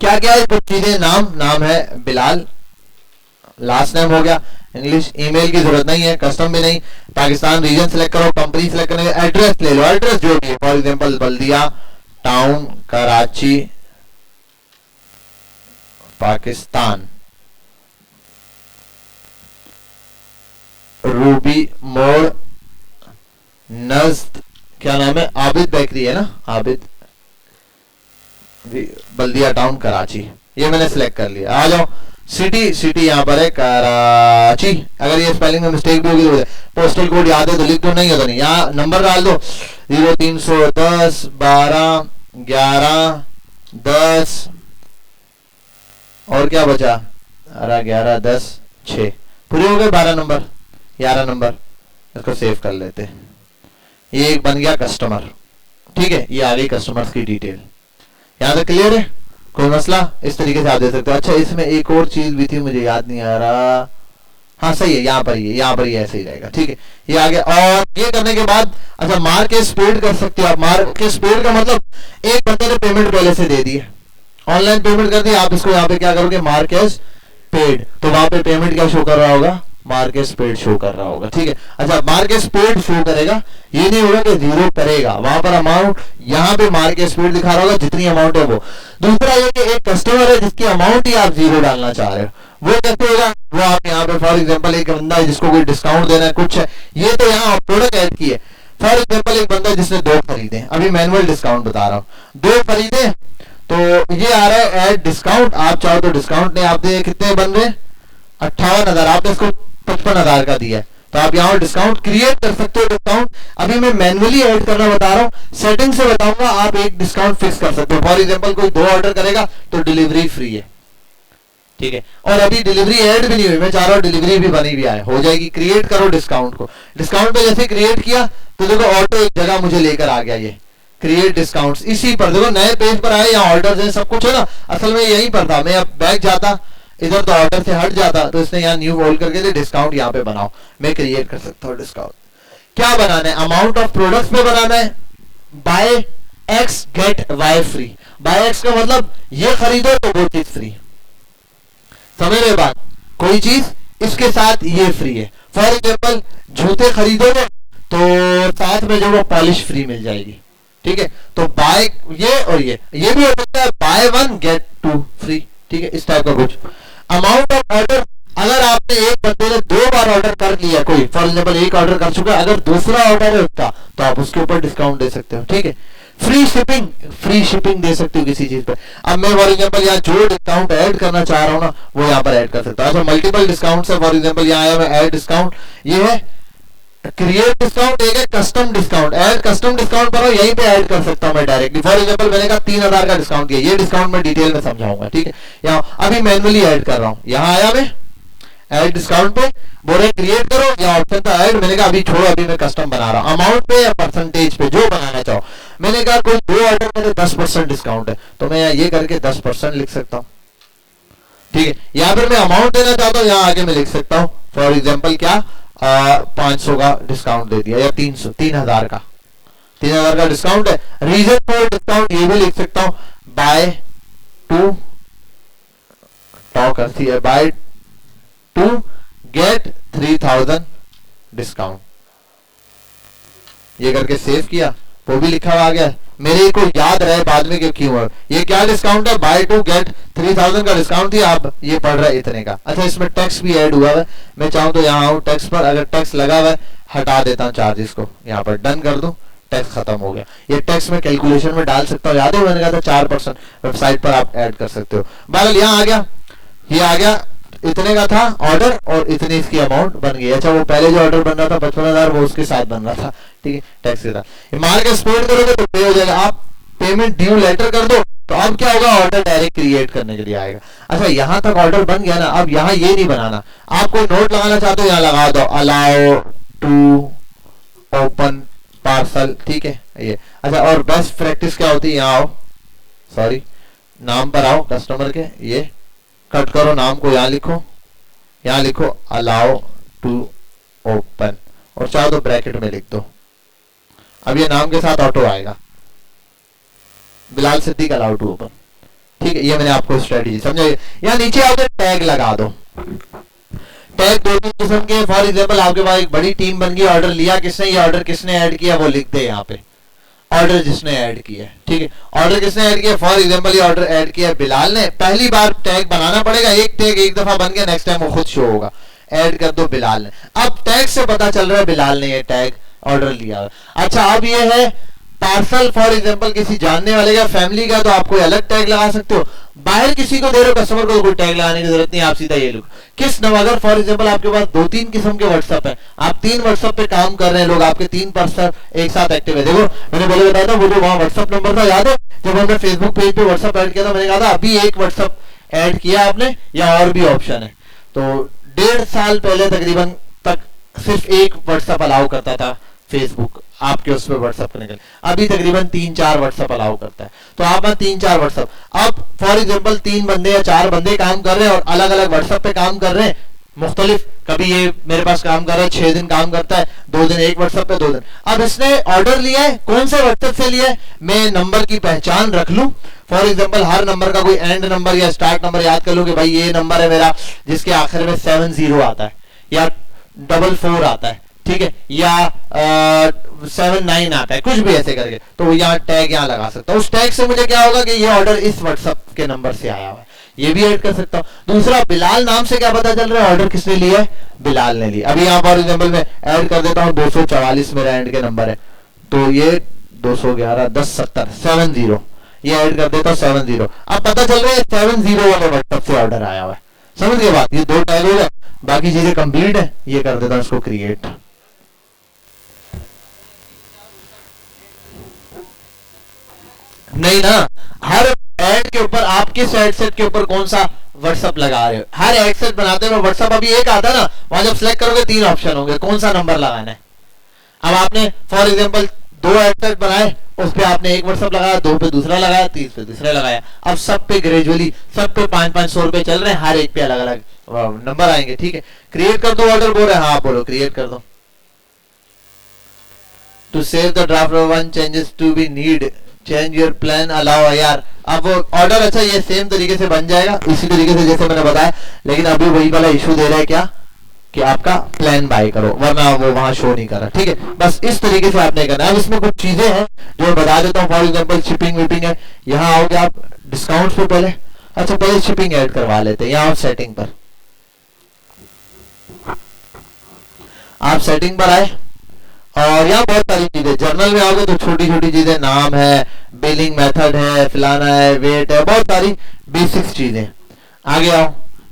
Speaker 1: क्या क्या है कुछ चीजें, नाम है बिलाल, लास्ट नेम हो गया इंग्लिश, ईमेल की जरूरत नहीं है, कस्टम भी नहीं, पाकिस्तान रीजन सिलेक्ट करो, कंपनी सिलेक्ट करने के एड्रेस ले लो, एड्रेस जो भी है, for example Baldia town Karachi Pakistan, रूबी मोड़ नज्द, क्या नाम है, आबिद बेकरी है ना, आबिद, बल्दिया टाउन कराची, ये मैंने सिलेक्ट कर लिया। आ जाओ सिटी यहाँ पर है कराची। अगर ये स्पेलिंग में मिस्टेक भी होगी तो पोस्टल कोड याद है तो लिख दो, नहीं है तो नहीं। यहाँ नंबर डाल दो 0310 12 11 10 और क्या बचा 11 10 6 पूरे हो गए 12 नंबर 11 नंबर। इसको सेव कर लेते हैं। ये एक बन गया कस्टमर, ठीक है, ये आ गई कस्टमर्स की डिटेल। यहाँ तक क्लियर है, कोई मसला? इस तरीके से आप दे सकते हो। अच्छा, इसमें एक और चीज भी थी, मुझे याद नहीं आ रहा। हाँ सही है, यहाँ पर ही ऐसे ही रहेगा, ठीक है, ये आ गया। और ये करने के बाद अच्छा मार्केट स्पेड कर सकते हो आप। मार्केट स्पेड का मतलब एक बंदे ने पेमेंट पहले से दे दी है, ऑनलाइन पेमेंट कर दी, आप इसको यहाँ पे क्या करोगे मार्केट पेड, तो वहां पे पेमेंट क्या शो कर रहा होगा, मार्केट स्पेड शो कर रहा होगा, ठीक है। अच्छा, मार्केट स्पेड शो करेगा, ये नहीं होगा कि जीरो करेगा, वहां पर अमाउंट यहाँ पे मार्केट स्पेड दिखा रहा होगा, जितनी अमाउंट है वो। दूसरा ये कि एक कस्टमर है जिसकी अमाउंट ही आप जीरो डालना चाह रहे हो, वो कैसे होगा, वो आप यहाँ पे फॉर एग्जांपल एक बंदा है जिसको कोई डिस्काउंट देना है कुछ है, ये तो यहाँ प्रोडक्ट ऐड की है। फॉर एग्जांपल एक बंदा जिसने 2 खरीदे, अभी मैनुअल डिस्काउंट बता रहा हूँ, 2 खरीदे तो ये आ रहा है ऐड डिस्काउंट। आप चाहो तो डिस्काउंट नहीं, आप कितने बन रहे 58,000, आपने इसको 55,000 का दिया है, तो आप यहाँ डिस्काउंट क्रिएट कर सकते हो। डिस्काउंट अभी मैं मैनुअली ऐड करना बता रहा हूँ, सेटिंग से बताऊंगा, आप एक डिस्काउंट फिक्स कर सकते हो। फॉर एग्जांपल कोई 2 ऑर्डर करेगा तो डिलीवरी फ्री है, ठीक है। और अभी डिलीवरी ऐड भी नहीं हुई, मैं चाह रहा हूँ डिलीवरी भी बनी भी आए, हो जाएगी। क्रिएट करो डिस्काउंट को, डिस्काउंट पे जैसे क्रिएट किया तो देखो ऑटो एक जगह मुझे लेकर आ गया, ये क्रिएट डिस्काउंट्स। इसी पर देखो नए पेज पर आए, यहाँ ऑर्डर है, सब कुछ है ना, असल में यहीं पर था। मैं अब बैक जाता इधर तो ऑर्डर से हट जाता, तो इसने यहाँ न्यू होल्ड करके दे डिस्काउंट यहाँ पे बनाओ, मैं क्रिएट कर सकता हूँ डिस्काउंट। क्या बनाना है, अमाउंट ऑफ प्रोडक्ट्स पे बनाना है, buy X get Y free. Buy X का मतलब ये खरीदो तो वो चीज फ्री, समझ रहे बात, कोई चीज इसके साथ ये फ्री है। फॉर एग्जाम्पल जूते खरीदोगे तो साथ में जो वो पॉलिश फ्री मिल जाएगी, ठीक है। तो बाय ये और ये भी हो सकता है बाय 1 गेट 2 फ्री, ठीक है, इस टाइप का कुछ। अमाउंट ऑफ ऑर्डर, अगर आपने एक बंदे ने 2 बार ऑर्डर कर लिया, कोई फॉर एग्जांपल एक ऑर्डर कर चुका, अगर दूसरा ऑर्डर है उसका तो आप उसके ऊपर डिस्काउंट दे सकते हो, ठीक है। फ्री शिपिंग दे सकते हो किसी चीज पे। अब मैं फॉर एग्जांपल यहाँ जो डिस्काउंट ऐड करना चाह रहा हूँ ना वो यहाँ पर ऐड कर सकता हूँ। अच्छा, मल्टीपल डिस्काउंट है, फॉर एग्जांपल यहाँ आया मैं ऐड डिस्काउंट, ये है क्रिएट डिस्काउंट, एक है custom discount. Add custom discount पर यहीं पे ऐड कर सकता हूं मैं डायरेक्टली। फॉर एग्जांपल मैंने कहा 3,000 का डिस्काउंट किया, ये डिस्काउंट मैं डिटेल में समझाऊंगा, ठीक है। यहाँ अभी मैनुअली ऐड कर रहा हूं, यहाँ आया मैं ऐड डिस्काउंट पे, बोल रहे क्रिएट करो, या ऑप्शन था ऐड, मैंने कहा अभी छोड़ो, अभी मैं कस्टम बना रहा हूं। अमाउंट पे या परसेंटेज पे जो बनाना चाहो, मैंने कहा कोई 2 ऑर्डर में 10% डिस्काउंट है तो मैं ये करके 10% लिख सकता हूँ, ठीक है। या फिर मैं अमाउंट देना चाहता हूँ, यहाँ आगे मैं लिख सकता हूँ फॉर एग्जाम्पल क्या 500 का डिस्काउंट दे दिया, या 3,000 का डिस्काउंट है। रीजन फॉर डिस्काउंट ये भी लिख सकता हूं, बाय 2 गेट 3,000 डिस्काउंट, ये करके सेव किया, वो भी लिखा हुआ आ गया, मेरे को याद रहे बाद में क्यों ये क्या डिस्काउंट है, बाय 2 गेट 3,000 का डिस्काउंट थी, आप ये पढ़ रहा है इतने का। अच्छा, इसमें टैक्स भी ऐड हुआ है, मैं चाहूं तो यहाँ आऊं टैक्स पर, अगर टैक्स लगा हुआ है हटा देता हूं चार्जेस को, यहाँ पर डन कर दूं, टैक्स खत्म हो गया। ये टैक्स में कैलकुलेशन में डाल सकता हूँ, याद है मैंने कहा था 4%, वेबसाइट पर आप ऐड कर सकते हो। बहरहाल यहाँ आ गया, ये आ गया, इतने का था ऑर्डर और इतनी इसकी अमाउंट बन गई। अच्छा, वो पहले जो ऑर्डर बन रहा था 55,000 वो उसके साथ बन रहा था, ठीक है, टैक्स के साथ। मार्केट स्पेड करोगे तो पे हो जाएगा, आप पेमेंट ड्यू लेटर कर दो तो अब क्या होगा, ऑर्डर डायरेक्ट क्रिएट करने के लिए आएगा। अच्छा, यहां तक ऑर्डर बन गया ना, अब यहाँ ये नहीं बनाना, आप कोई नोट लगाना चाहते हो यहाँ लगा दो, अलाउ टू ओपन पार्सल, ठीक है ये। अच्छा, और बेस्ट प्रैक्टिस क्या होती है, यहाँ आओ, सॉरी, नाम पर आओ कस्टमर के, ये कट करो नाम को, यहाँ लिखो अलाउ टू ओपन, और चाहो तो ब्रैकेट में लिख दो। अब ये नाम के साथ ऑटो आएगा, Bilal Siddique allow to open, ठीक है। ये मैंने आपको स्ट्रेटेजी समझाई। यहाँ नीचे आओगे टैग लगा दो। टैग दो तीन किस्म के, फॉर एग्जांपल आपके पास एक बड़ी टीम बन गई, ऑर्डर लिया किसने, ये ऑर्डर किसने ऐड किया वो लिख दे यहाँ पे, ऑर्डर जिसने ऐड किया, ठीक है। ऑर्डर किसने ऐड किया, फॉर एग्जांपल ये ऑर्डर ऐड किया बिलाल ने, पहली बार टैग बनाना पड़ेगा, एक टैग एक दफा बन गया, नेक्स्ट टाइम वो खुद शो होगा, ऐड कर दो बिलाल ने। अब टैग से पता चल रहा है बिलाल ने ये टैग ऑर्डर लिया। अच्छा, अब ये है पार्सल, फॉर एग्जांपल किसी जानने वाले का, फैमिली का, तो आप कोई अलग टैग लगा सकते हो। बाहर किसी को दे रहे हो कस्टमर को, कोई टैग लगाने की जरूरत नहीं, आप सीधा ये लो किस नंबर। अगर फॉर एग्जांपल आपके पास 2-3 किस्म के व्हाट्सएप है, आप 3 व्हाट्सएप पे काम कर रहे हैं लोग, आपके 3 पर्सन एक साथ एक्टिव है। देखो मैंने पहले बताया था वो जो वहां व्हाट्सएप नंबर था, याद है जब हमने फेसबुक पेज पे व्हाट्सएप ऐड किया था, मैंने कहा था अभी एक व्हाट्सएप ऐड किया आपने या और भी ऑप्शन है। तो 1.5 साल पहले तकरीबन तक सिर्फ एक व्हाट्सएप अलाउ करता था फेसबुक, आपके उस पर व्हाट्सएप करने के लिए। अभी तकरीबन 3-4 व्हाट्सएप अलाउ करता है। तो आप 3-4 व्हाट्सएप, अब फॉर एग्जांपल 3 बंदे या 4 बंदे काम कर रहे हैं और अलग अलग व्हाट्सएप पे काम कर रहे हैं मुख्तलिफ, कभी ये मेरे पास काम कर रहा है 6 दिन काम करता है, 2 दिन एक व्हाट्सएप पे, 2 दिन। अब इसने ऑर्डर लिया है, कौन से व्हाट्सएप से लिया है, मैं नंबर की पहचान रख लूं। फॉर एग्जांपल हर नंबर का कोई एंड नंबर या स्टार्ट नंबर याद कर लूं कि भाई ये नंबर है मेरा जिसके आखिर में 70 आता है या 44 आता है, ठीक है, या 79 आता है, कुछ भी ऐसे करके, तो यहाँ टैग यहाँ लगा सकता हूँ। उस टैग से मुझे क्या होगा कि ये ऑर्डर इस व्हाट्सएप के नंबर से आया हुआ है, ये भी ऐड कर सकता हूँ। दूसरा, बिलाल नाम से क्या पता चल रहा है, ऑर्डर किसने लिया है, बिलाल ने लिया। अभी यहाँ फॉर एग्जांपल मैं ऐड कर देता हूँ 244 मेरा एंड के नंबर है, तो ये 211 1070 70, ये ऐड कर देता हूँ 70। अब पता चल रहा है 70 वाले व्हाट्सएप से ऑर्डर आया हुआ है, समझ गए बात। ये 2 टैग हो गए, बाकी चीजें कंप्लीट है। ये कर देता हूँ इसको क्रिएट। नहीं ना, हर ऐड के ऊपर आप किस ऐड सेट के ऊपर कौन सा व्हाट्सएप लगा रहे हो, हर ऐड सेट बनाते हैं व्हाट्सएप अभी एक आता है ना, वहां जब सिलेक्ट करोगे 3 ऑप्शन होंगे कौन सा नंबर लगाना है। अब आपने फॉर एग्जांपल 2 ऐड सेट बनाए, उस पे आपने एक व्हाट्सएप लगाया, 2 पे दूसरा लगाया, 3 पे तीसरा लगाया। अब सब पे ग्रेजुअली सब पे 500-500 रुपए चल रहे हैं, हर एक पे अलग अलग नंबर आएंगे, ठीक है। क्रिएट कर दो ऑर्डर, बोल रहे हैं, हाँ बोलो क्रिएट कर दो। To save the draft 1 changes to be need change your plan allow यार। अब वो ऑर्डर अच्छा ये सेम तरीके से बन जाएगा इसी तरीके से जैसे मैंने बताया, लेकिन अभी वही वाला इशू दे रहा है क्या कि आपका प्लान बाय करो, वरना वो वहां शो नहीं कर रहा, ठीक है। बस इस तरीके से आपने करना है। अब इसमें कुछ चीजें हैं जो मैं बता देता हूँ, फॉर एग्जांपल शिपिंग विपिंग है। यहाँ आओगे आप डिस्काउंट पे पहले, अच्छा पहले शिपिंग ऐड करवा लेते हैं। यहाँ आप सेटिंग पर, आप सेटिंग पर आए और यहाँ बहुत सारी चीजें, जर्नल में आओगे तो छोटी छोटी चीजें, नाम है, बिलिंग मेथड है, फलाना है, वेट है, बहुत सारी बेसिक्स चीजें। आगे आओ,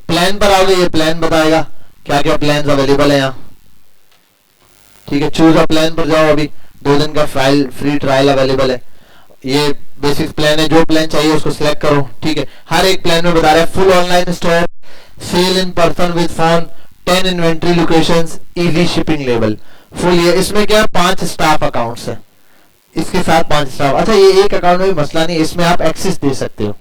Speaker 1: प्लान पर आओगे, ये प्लान बताएगा क्या क्या प्लान अवेलेबल है यहाँ, ठीक है। चूज अ प्लान पर जाओ, अभी 2 दिन का फ्री ट्रायल अवेलेबल है। ये बेसिक प्लान है, जो प्लान चाहिए उसको सिलेक्ट करो, ठीक है। हर एक प्लान में बता रहा है full online store, sell in person with phone, 10 inventory locations, easy shipping level, full. ये इसमें क्या 5 स्टाफ अकाउंट्स है, इसके साथ 5 स्टाफ। अच्छा ये एक अकाउंट में भी मसला नहीं, इसमें आप एक्सेस दे सकते हो,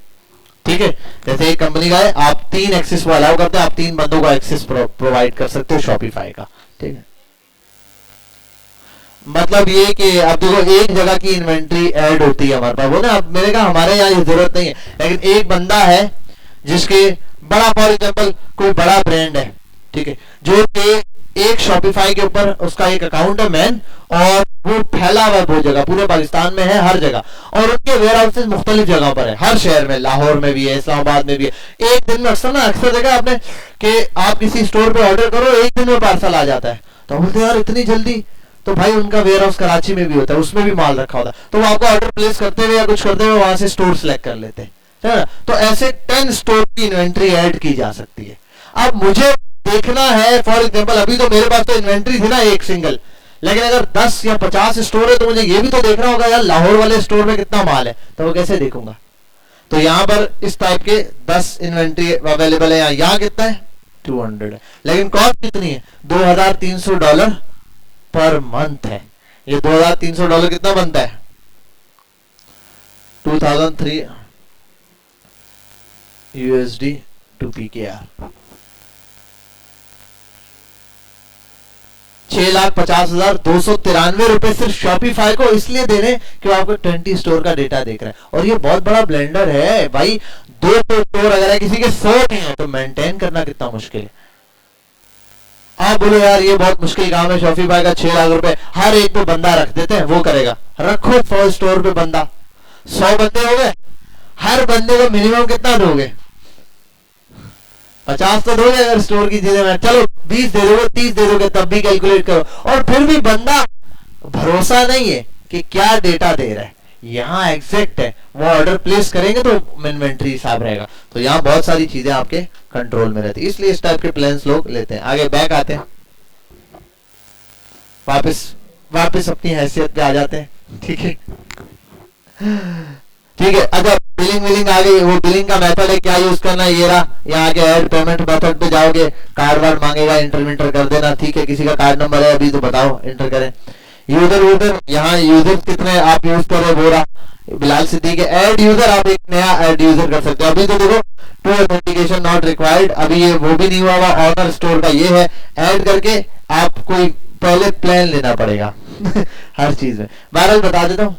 Speaker 1: ठीक है। जैसे एक कंपनी का है, आप 3 एक्सेस को अलाउ करते हैं, आप 3 बंदों को एक्सेस प्रोवाइड कर सकते हो शॉपिफाई का, ठीक है। मतलब ये कि अब देखो एक जगह की इन्वेंट्री ऐड होती है हमारे पास, वो ना अब मैंने कहा हमारे यहाँ ये जरूरत नहीं है, लेकिन एक बंदा है जिसके बड़ा फॉर एग्जांपल कोई बड़ा ब्रांड है, ठीक है, जो एक शॉपिफाई के ऊपर उसका एक अकाउंट है मैन, और वो फैला हुआ है बहुत जगह, पूरे पाकिस्तान में है हर जगह, और उनके वेयर हाउसेज मुख्तलिफ जगह पर है, हर शहर में, लाहौर में भी है, इस्लामाबाद में भी है। एक दिन में अक्सर देखा आपने कि आप किसी स्टोर पे ऑर्डर करो, एक दिन में पार्सल आ जाता है, तो बोलते यार इतनी जल्दी, तो भाई उनका वेयर हाउस कराची में भी होता है, उसमें भी माल रखा होता है, तो वो आपको ऑर्डर प्लेस करते हुए या कुछ करते हुए वहां से स्टोर सेलेक्ट कर लेते हैं, तो ऐसे 10 स्टोर की इन्वेंट्री ऐड की जा सकती है। अब मुझे देखना है फॉर एग्जांपल, अभी तो मेरे पास तो इन्वेंट्री थी ना एक सिंगल, लेकिन अगर 10 या 50 स्टोर है तो मुझे ये भी तो देखना होगा यार लाहौर वाले स्टोर में कितना माल है, तो वो कैसे देखूंगा। तो यहाँ पर इस टाइप के 10 इन्वेंट्री अवेलेबल है। यहाँ कितना है 200 है, लेकिन कॉस्ट कितनी है $2300 पर मंथ है। ये $2300 कितना बनता है? 2003 USD to PKR। 6,50,293 रुपए सिर्फ शॉपिफाई को इसलिए दे रहे हैं कि आपको 20 स्टोर का डेटा देख रहा है। और ये बहुत बड़ा ब्लेंडर है भाई, 200 स्टोर अगर है, किसी के 100 नहीं है तो मेंटेन करना कितना मुश्किल है। आप बोलो यार ये बहुत मुश्किल काम है, शॉपिफाई का 6 लाख रुपए हर एक पे बंदा रख देते हैं, वो करेगा। रखो 100 स्टोर पे बंदा, 100 बंदे हो गए, हर बंदे को मिनिमम कितना दोगे? 50 तो दोगे अगर स्टोर की चीजें में, चलो 20 दे दोगे, 30 दे दोगे, तब भी कैलकुलेट करो। और फिर भी बंदा भरोसा नहीं है कि क्या डेटा दे रहा है। यहाँ एग्जैक्ट है, वो ऑर्डर प्लेस करेंगे तो इन्वेंट्री हिसाब रहेगा। तो यहाँ बहुत सारी चीजें आपके कंट्रोल में रहती है, इसलिए इस टाइप के प्लान्स लोग लेते हैं। आगे बैक आते हैं, वापस अपनी हैसियत पे आ जाते हैं। ठीक है ठीक है। अच्छा बिलिंग आ गई, वो बिलिंग का मेथड है, क्या यूज करना है, ये रहा। यहाँ के ऐड पेमेंट मेथड पे जाओगे, कार्ड वार्ड मांगेगा, इंटर कर देना। ठीक है, किसी का कार्ड नंबर है अभी तो बताओ, इंटर करें। यूजर यहाँ यूजर कितने आप यूज कर रहे, वो रहा बिलाल सिद्दीकी। ऐड यूजर, आप एक नया ऐड यूजर कर सकते हो। अभी तो देखो टू ऑथेंटिकेशन नॉट रिक्वायर्ड, अभी ये वो भी नहीं हुआ हुआ। ऑनर स्टोर का ये है, ऐड करके आप कोई पहले प्लान लेना पड़ेगा हर चीज में। बहरहाल बता देता हूँ,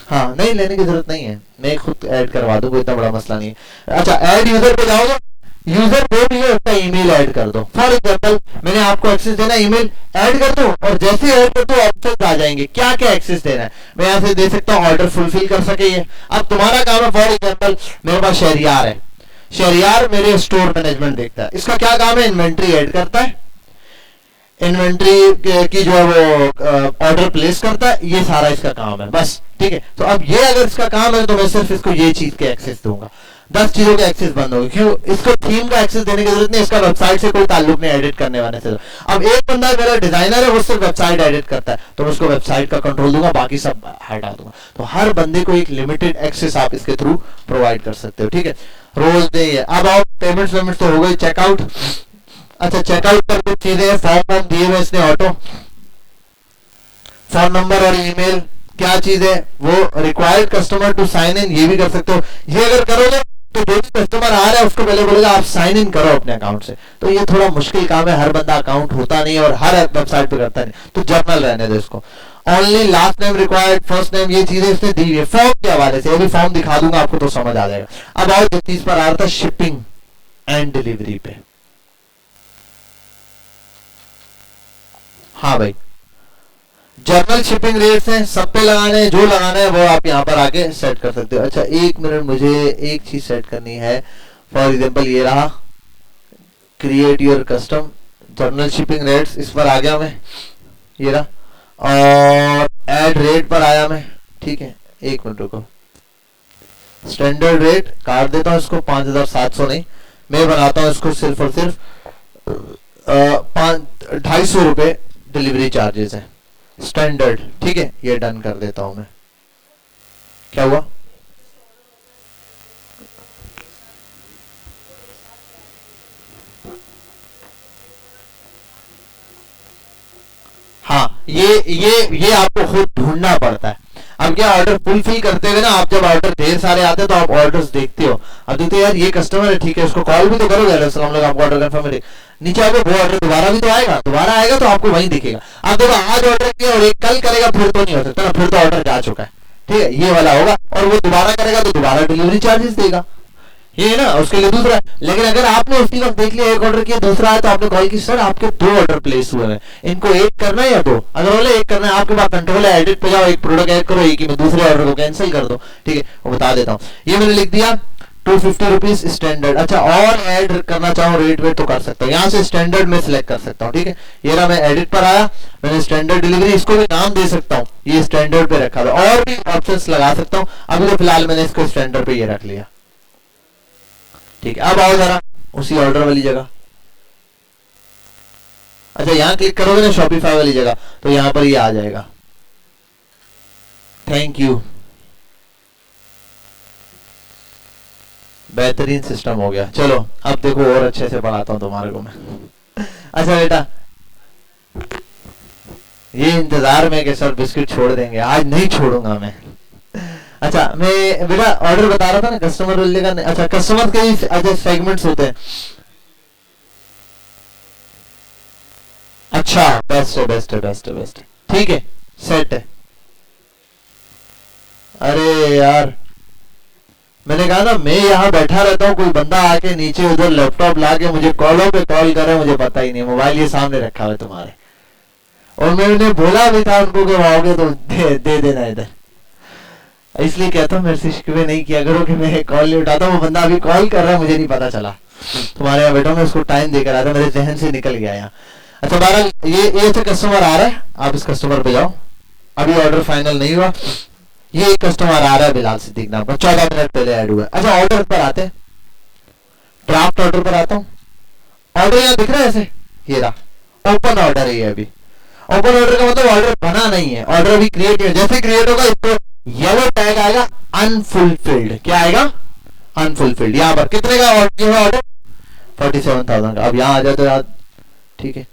Speaker 1: हाँ नहीं लेने की जरूरत नहीं है, मैं खुद ऐड करवा दूंगा, इतना बड़ा मसला नहीं है। अच्छा ऐड यूजर पे जाओगे, यूजर जो भी है उसका ईमेल ऐड कर दो। फॉर एग्जांपल मैंने आपको एक्सेस देना, ईमेल ऐड कर दो, और जैसे ऐड कर दो ऑप्शन आ जाएंगे क्या क्या एक्सेस देना है। मैं यहाँ से दे सकता हूँ ऑर्डर फुलफिल कर सके ये। अब तुम्हारा काम है, फॉर एग्जाम्पल मेरे पास शहरियार है, शहरियार मेरे स्टोर मैनेजमेंट देखता है। इसका क्या काम है, इन्वेंट्री ऐड करता है, इन्वेंट्री की जो है वो ऑर्डर प्लेस करता है, ये सारा इसका काम है बस। ठीक है, तो अब ये अगर इसका काम है तो मैं सिर्फ इसको ये चीज के एक्सेस दूंगा, 10 चीजों के एक्सेस बंद होगी। क्यों, इसको थीम का एक्सेस देने की जरूरत नहीं, इसका वेबसाइट से कोई ताल्लुक नहीं एडिट करने वाले से। अब एक बंदा मेरा डिजाइनर है, वो सिर्फ वेबसाइट एडिट करता है, तो मैं उसको वेबसाइट का कंट्रोल दूंगा, बाकी सब हटा दूंगा। तो हर बंदे को एक लिमिटेड एक्सेस आप इसके थ्रू प्रोवाइड कर सकते हो। ठीक है, रोज दे। अब आप पेमेंट्स तो हो गई, चेकआउट। अच्छा चेकआउट पर कुछ चीजें हैं, फॉर्म दिए हुए इसने ऑटो, फोन नंबर और ईमेल, क्या चीज है वो, required customer to sign in, ये भी कर सकते हो। ये अगर करोगे तो जो कस्टमर आ रहा है उसको पहले बोलेगा आप साइन इन करो अपने अकाउंट से। तो ये थोड़ा मुश्किल काम है, हर बंदा अकाउंट होता नहीं और हर वेबसाइट पे करता नहीं, तो जर्नल रहने दो इसको। Only last name required, first name, ये चीजें इसने दी है फॉर्म के हवाले से। अभी फॉर्म दिखा दूंगा आपको तो समझ आ जाएगा। अब और जिस चीज पर आ रहा था, शिपिंग एंड डिलीवरी पे। हाँ भाई, जर्नल शिपिंग रेट्स हैं, सब पे लगाने हैं, जो लगाना है वो आप यहाँ पर आके सेट कर सकते हो। अच्छा एक मिनट, मुझे एक चीज सेट करनी है। फॉर एग्जांपल ये रहा, create your custom journal shipping rates, इस पर आ गया मैं, ये रहा। और ऐड रेट पर आया मैं। ठीक है, एक मिनट रुको, स्टैंडर्ड रेट काट देता हूँ इसको, 5,700 नहीं, मैं बनाता हूँ इसको सिर्फ और सिर्फ 250 रुपए डिलीवरी चार्जेस है स्टैंडर्ड। ठीक है, ये डन कर देता हूं मैं। क्या हुआ, हाँ ये आपको खुद ढूंढना पड़ता है। अब क्या, ऑर्डर फुलफिल करते हुए ना, आप जब ऑर्डर ढेर सारे आते हैं तो आप ऑर्डर्स देखते हो। अब देखते हो यार ये कस्टमर है, ठीक है, उसको कॉल भी तो करोगे, अस्सलाम वालेकुम आपको ऑर्डर कंफर्म है, नीचे आपको वो ऑर्डर दोबारा भी तो आएगा, दोबारा आएगा तो आपको वहीं दिखेगा। आप देखो आज ऑर्डर किया और एक कल करेगा, फिर तो नहीं हो सकता ना, फिर तो ऑर्डर जा चुका है। ठीक है, ये वाला होगा, और वो दोबारा करेगा तो दोबारा डिलीवरी चार्जेस देगा, ये है ना, उसके लिए दूसरा। लेकिन अगर आपने उसी वक्त देख लिया एक ऑर्डर किया, दूसरा है, तो आपने कॉल की सर आपके 2 ऑर्डर प्लेस हुए हैं, इनको एक करना है या 2, अगर बोले एक करना है, आपके पास कंट्रोल है, एडिट पे जाओ, एक प्रोडक्ट ऐड करो, एक ही में दूसरे ऑर्डर को कैंसिल कर दो। ठीक है, वो बता देता हूँ, ये मैंने लिख दिया 250 रुपीज स्टैंडर्ड। अच्छा और ऐड करना चाहूँ रेट वेट तो कर सकता हूँ, यहाँ से स्टैंडर्ड में सिलेक्ट कर सकता हूँ। ठीक है, ये रहा, मैं एडिट पर आया, मैंने स्टैंडर्ड डिलीवरी, इसको भी नाम दे सकता हूँ, ये स्टैंडर्ड पे रखा है, और भी ऑप्शंस लगा सकता हूँ। अभी तो फिलहाल मैंने इसको स्टैंडर्ड पे ये रख लिया। ठीक है, अब आओ जरा उसी ऑर्डर वाली जगह। अच्छा यहां क्लिक करोगे ना शॉपिफाई वाली जगह, तो यहां पर ये आ जाएगा। थैंक यू, बेहतरीन सिस्टम हो गया। चलो अब देखो और अच्छे से पढ़ाता हूं तुम्हारे को मैं। अच्छा बेटा ये इंतजार में कि सर बिस्किट छोड़ देंगे, आज नहीं छोड़ूंगा मैं। अच्छा मैं बेटा ऑर्डर बता रहा था ना, कस्टमर बोलने का। अच्छा कस्टमर के ही अच्छा सेगमेंट्स होते हैं। अच्छा बेस्ट है, बेस्ट है, बेस्ट है, बेस्ट है, ठीक है, सेट है। अरे यार मैंने कहा ना, मैं यहाँ बैठा रहता हूँ, कोई बंदा आके नीचे उधर लैपटॉप लाके मुझे कॉलों पे कॉल करे, मुझे पता ही नहीं, मोबाइल ये सामने रखा हुआ है तुम्हारे। और मैंने बोला भी था उनको कि आओगे तो दे देना इधर। इसलिए कहता हूँ मेरे से शिकवे नहीं किया करो कि मैं कॉल नहीं उठाता। वो बंदा अभी कॉल कर रहा है, मुझे नहीं पता चला। तुम्हारे यहाँ बैठा, मैं उसको टाइम देकर आया था, मेरे जहन से निकल गया यहाँ। अच्छा बहरहाल ये तो कस्टमर आ रहा है, आप इस कस्टमर पे जाओ। अभी ऑर्डर फाइनल नहीं हुआ। ये एक कस्टमर आ रहा है बिलाल सिद्दीक नाम का, 14 मिनट पहले ऐड हुआ है। अच्छा ऑर्डर पर आते हैं, ड्राफ्ट ऑर्डर पर आता हूँ। ऑर्डर यहाँ दिख रहा है ऐसे, ये रहा ओपन ऑर्डर है ये। अभी ओपन ऑर्डर का मतलब ऑर्डर बना नहीं है, ऑर्डर अभी क्रिएट है। जैसे क्रिएट होगा इसको येलो टैग आएगा अनफुलफिल्ड। क्या आएगा? अनफुलफिल्ड। यहाँ पर कितने का ऑर्डर? 47,000 का। अब यहाँ आ जाए तो यार ठीक है,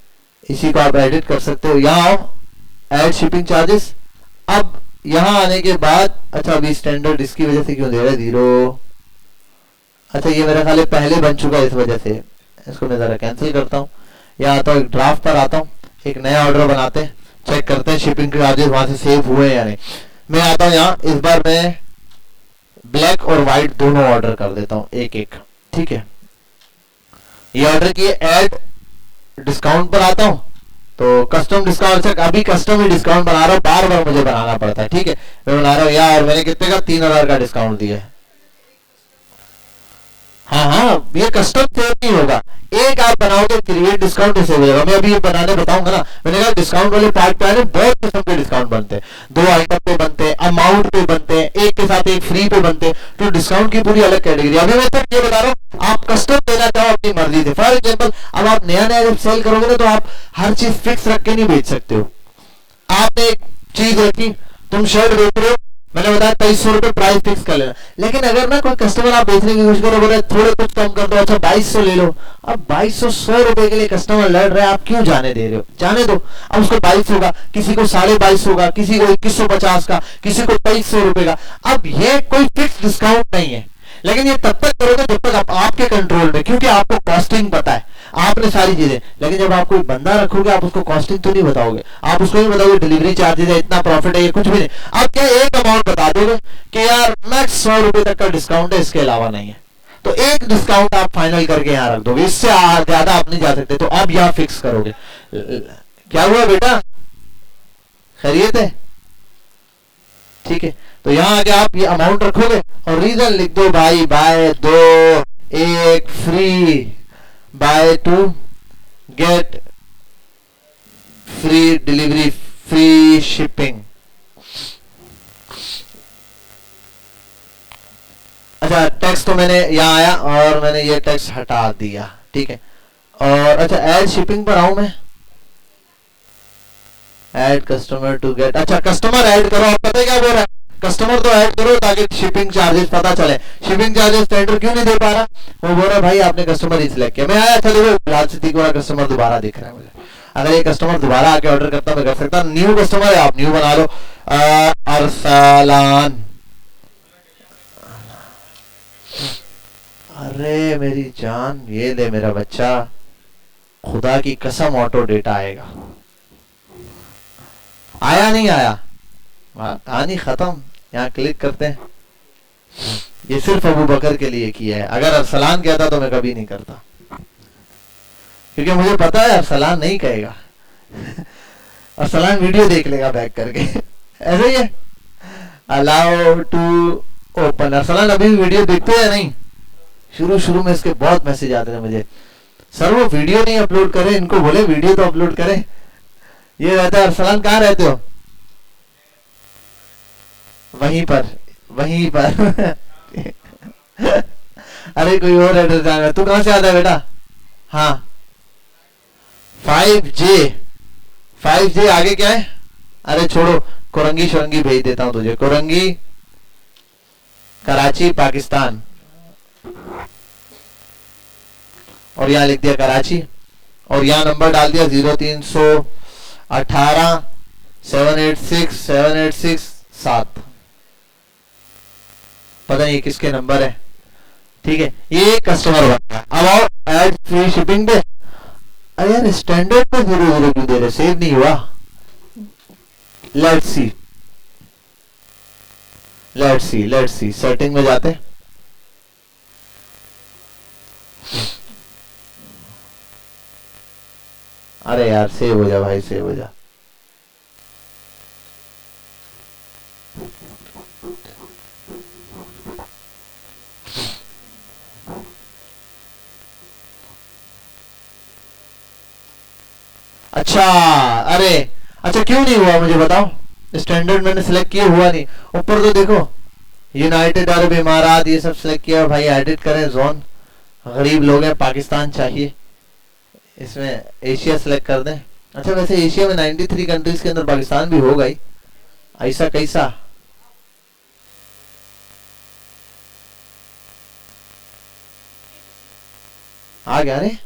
Speaker 1: इसी को आप एडिट कर सकते हो। यहाँ आओ, ऐड शिपिंग चार्जेस। अब यहाँ आने के बाद अच्छा अभी स्टैंडर्ड इसकी वजह से क्यों दे रहा है 0? अच्छा ये मेरा ख्याल पहले बन चुका है, इस वजह से इसको मैं जरा कैंसिल करता हूँ। यहाँ आता हूँ, एक ड्राफ्ट पर आता हूँ, एक नया ऑर्डर बनाते हैं, चेक करते हैं शिपिंग चार्जेस वहां से सेव हुए या नहीं। मैं आता हूँ यहाँ, इस बार मैं ब्लैक और व्हाइट दोनों ऑर्डर कर देता हूँ एक एक, ठीक है। ये ऑर्डर किए, ऐड डिस्काउंट पर आता हूँ तो कस्टम डिस्काउंट से अभी कस्टम ही डिस्काउंट बना रहा हूँ, बार बार मुझे बनाना पड़ता है, ठीक है। मैं बना रहा हूँ यार, मैंने कितने का 3,000 का डिस्काउंट दिया है। हाँ ये कस्टम सेव नहीं होगा, एक आप बनाओगे क्रिएट डिस्काउंट सेव होगा। मैं अभी ये बनाने बताऊंगा ना। मैंने कहा डिस्काउंट वाले पार्ट पे आने बहुत किस्म के डिस्काउंट बनते हैं, 2 आइटम पे बनते हैं, अमाउंट पे बनते हैं, एक के साथ एक फ्री पे बनते हैं, तो डिस्काउंट की पूरी अलग कैटेगरी। अभी मैं तो ये बता रहा हूँ, आप कस्टम देना चाहो अपनी मर्जी से। फॉर एग्जाम्पल अब आप नया जब सेल करोगे ना, तो आप हर चीज फिक्स रख के नहीं बेच सकते हो। आपने एक चीज रखी, तुम शर्ट बेच रहे हो, मैंने बताया 2300 रुपए प्राइस फिक्स कर लेना। लेकिन अगर ना कोई कस्टमर आप बेचने की कोशिश करो, बोले थोड़े कुछ कम कर दो, अच्छा 2200 ले लो। अब 2200 रुपए के लिए कस्टमर लड़ रहा है, आप क्यों जाने दे रहे हो? जाने दो। अब उसको 2200 होगा, किसी को 2250 होगा, किसी को 2150 का, किसी को 2300 रुपए का। अब ये कोई फिक्स डिस्काउंट नहीं है, लेकिन ये तब तक करोगे जब तक आपके कंट्रोल में, क्योंकि आपको कॉस्टिंग पता है, आपने सारी चीजें। लेकिन जब आप कोई बंदा रखोगे, आप उसको कॉस्टिंग तो नहीं बताओगे, आप उसको नहीं बताओगे डिलीवरी चार्जेस है, इतना प्रॉफिट है, ये कुछ भी नहीं। आप क्या एक अमाउंट बता दोगे कि यार मैक्स 100 रुपए तक का डिस्काउंट है, इसके अलावा नहीं है। तो एक डिस्काउंट आप फाइनल करके यहाँ रख दोगे, इससे ज्यादा आप नहीं जा सकते। तो अब यहाँ फिक्स करोगे। क्या हुआ बेटा, खैरियत है? ठीक है, तो यहाँ आके आप ये अमाउंट रखोगे और रीजन लिख दो भाई, buy 2 1 free, buy 2 get free delivery, free shipping. अच्छा टेक्स्ट तो मैंने यहाँ आया और मैंने ये टेक्स्ट हटा दिया, ठीक है। और अच्छा ऐड शिपिंग पर आऊं मैं, ऐड कस्टमर टू गेट। अच्छा कस्टमर ऐड करो, आप पता है क्या बोल रहा है, कस्टमर तो ऐड करो ताकि शिपिंग चार्जेस पता चले। शिपिंग चार्जेस टेंडर क्यों नहीं दे पा रहा? वो बोल रहा भाई आपने कस्टमर ही सिलेक्ट किया। मैं आया, अच्छा देखो बिलाल सिद्दीक वाला कस्टमर दोबारा दिख रहा है मुझे। अगर ये कस्टमर दोबारा आके ऑर्डर करता मैं कर सकता। न्यू कस्टमर है, आप न्यू बना लो। अरसलान, अरे मेरी जान, ये ले मेरा बच्चा, खुदा की कसम ऑटो डेटा आएगा। आया नहीं आया? कहानी खत्म। यहाँ क्लिक करते हैं, ये सिर्फ अबू बकर के लिए किया है। अगर अरसलान कहता तो मैं कभी नहीं करता, क्योंकि मुझे पता है अरसलान नहीं कहेगा। अरसलान वीडियो देख लेगा बैक करके। ऐसे ही है, अलाउ टू ओपन। अरसलान अभी वीडियो देखते हैं या नहीं? शुरू में इसके बहुत मैसेज आते थे मुझे, सर वो वीडियो नहीं अपलोड करे, इनको बोले वीडियो तो अपलोड करें। ये रहता है, अरसलान कहाँ रहते हो? वहीं पर। अरे कोई और एड्रेस जाएगा। तू कहां से आता है बेटा? हाँ 5J आगे क्या है? अरे छोड़ो, कोरंगी शोरंगी भेज देता हूं तुझे। कोरंगी, कराची, पाकिस्तान। और यहां लिख दिया कराची, और यहां नंबर डाल दिया 0318 786 7, पता नहीं किसके नंबर है। ठीक है, ये कस्टमर बन गया। अब आओ ऐड फ्री शिपिंग पे। अरे यार स्टैंडर्ड पे 0 क्यों दे रहे, सेव नहीं हुआ। लेट्स सी सेटिंग में जाते। अरे यार सेव हो जा भाई, सेव हो जा। अच्छा, अरे अच्छा क्यों नहीं हुआ मुझे बताओ। स्टैंडर्ड मैंने सिलेक्ट किया, हुआ नहीं। ऊपर तो देखो यूनाइटेड अरब इमारात ये सब सिलेक्ट किया भाई, एडिट करें जोन, गरीब लोग हैं, पाकिस्तान चाहिए, इसमें एशिया सिलेक्ट कर दें। अच्छा वैसे एशिया में 93 कंट्रीज के अंदर पाकिस्तान भी होगा ही, ऐसा कैसा। आ गया रे,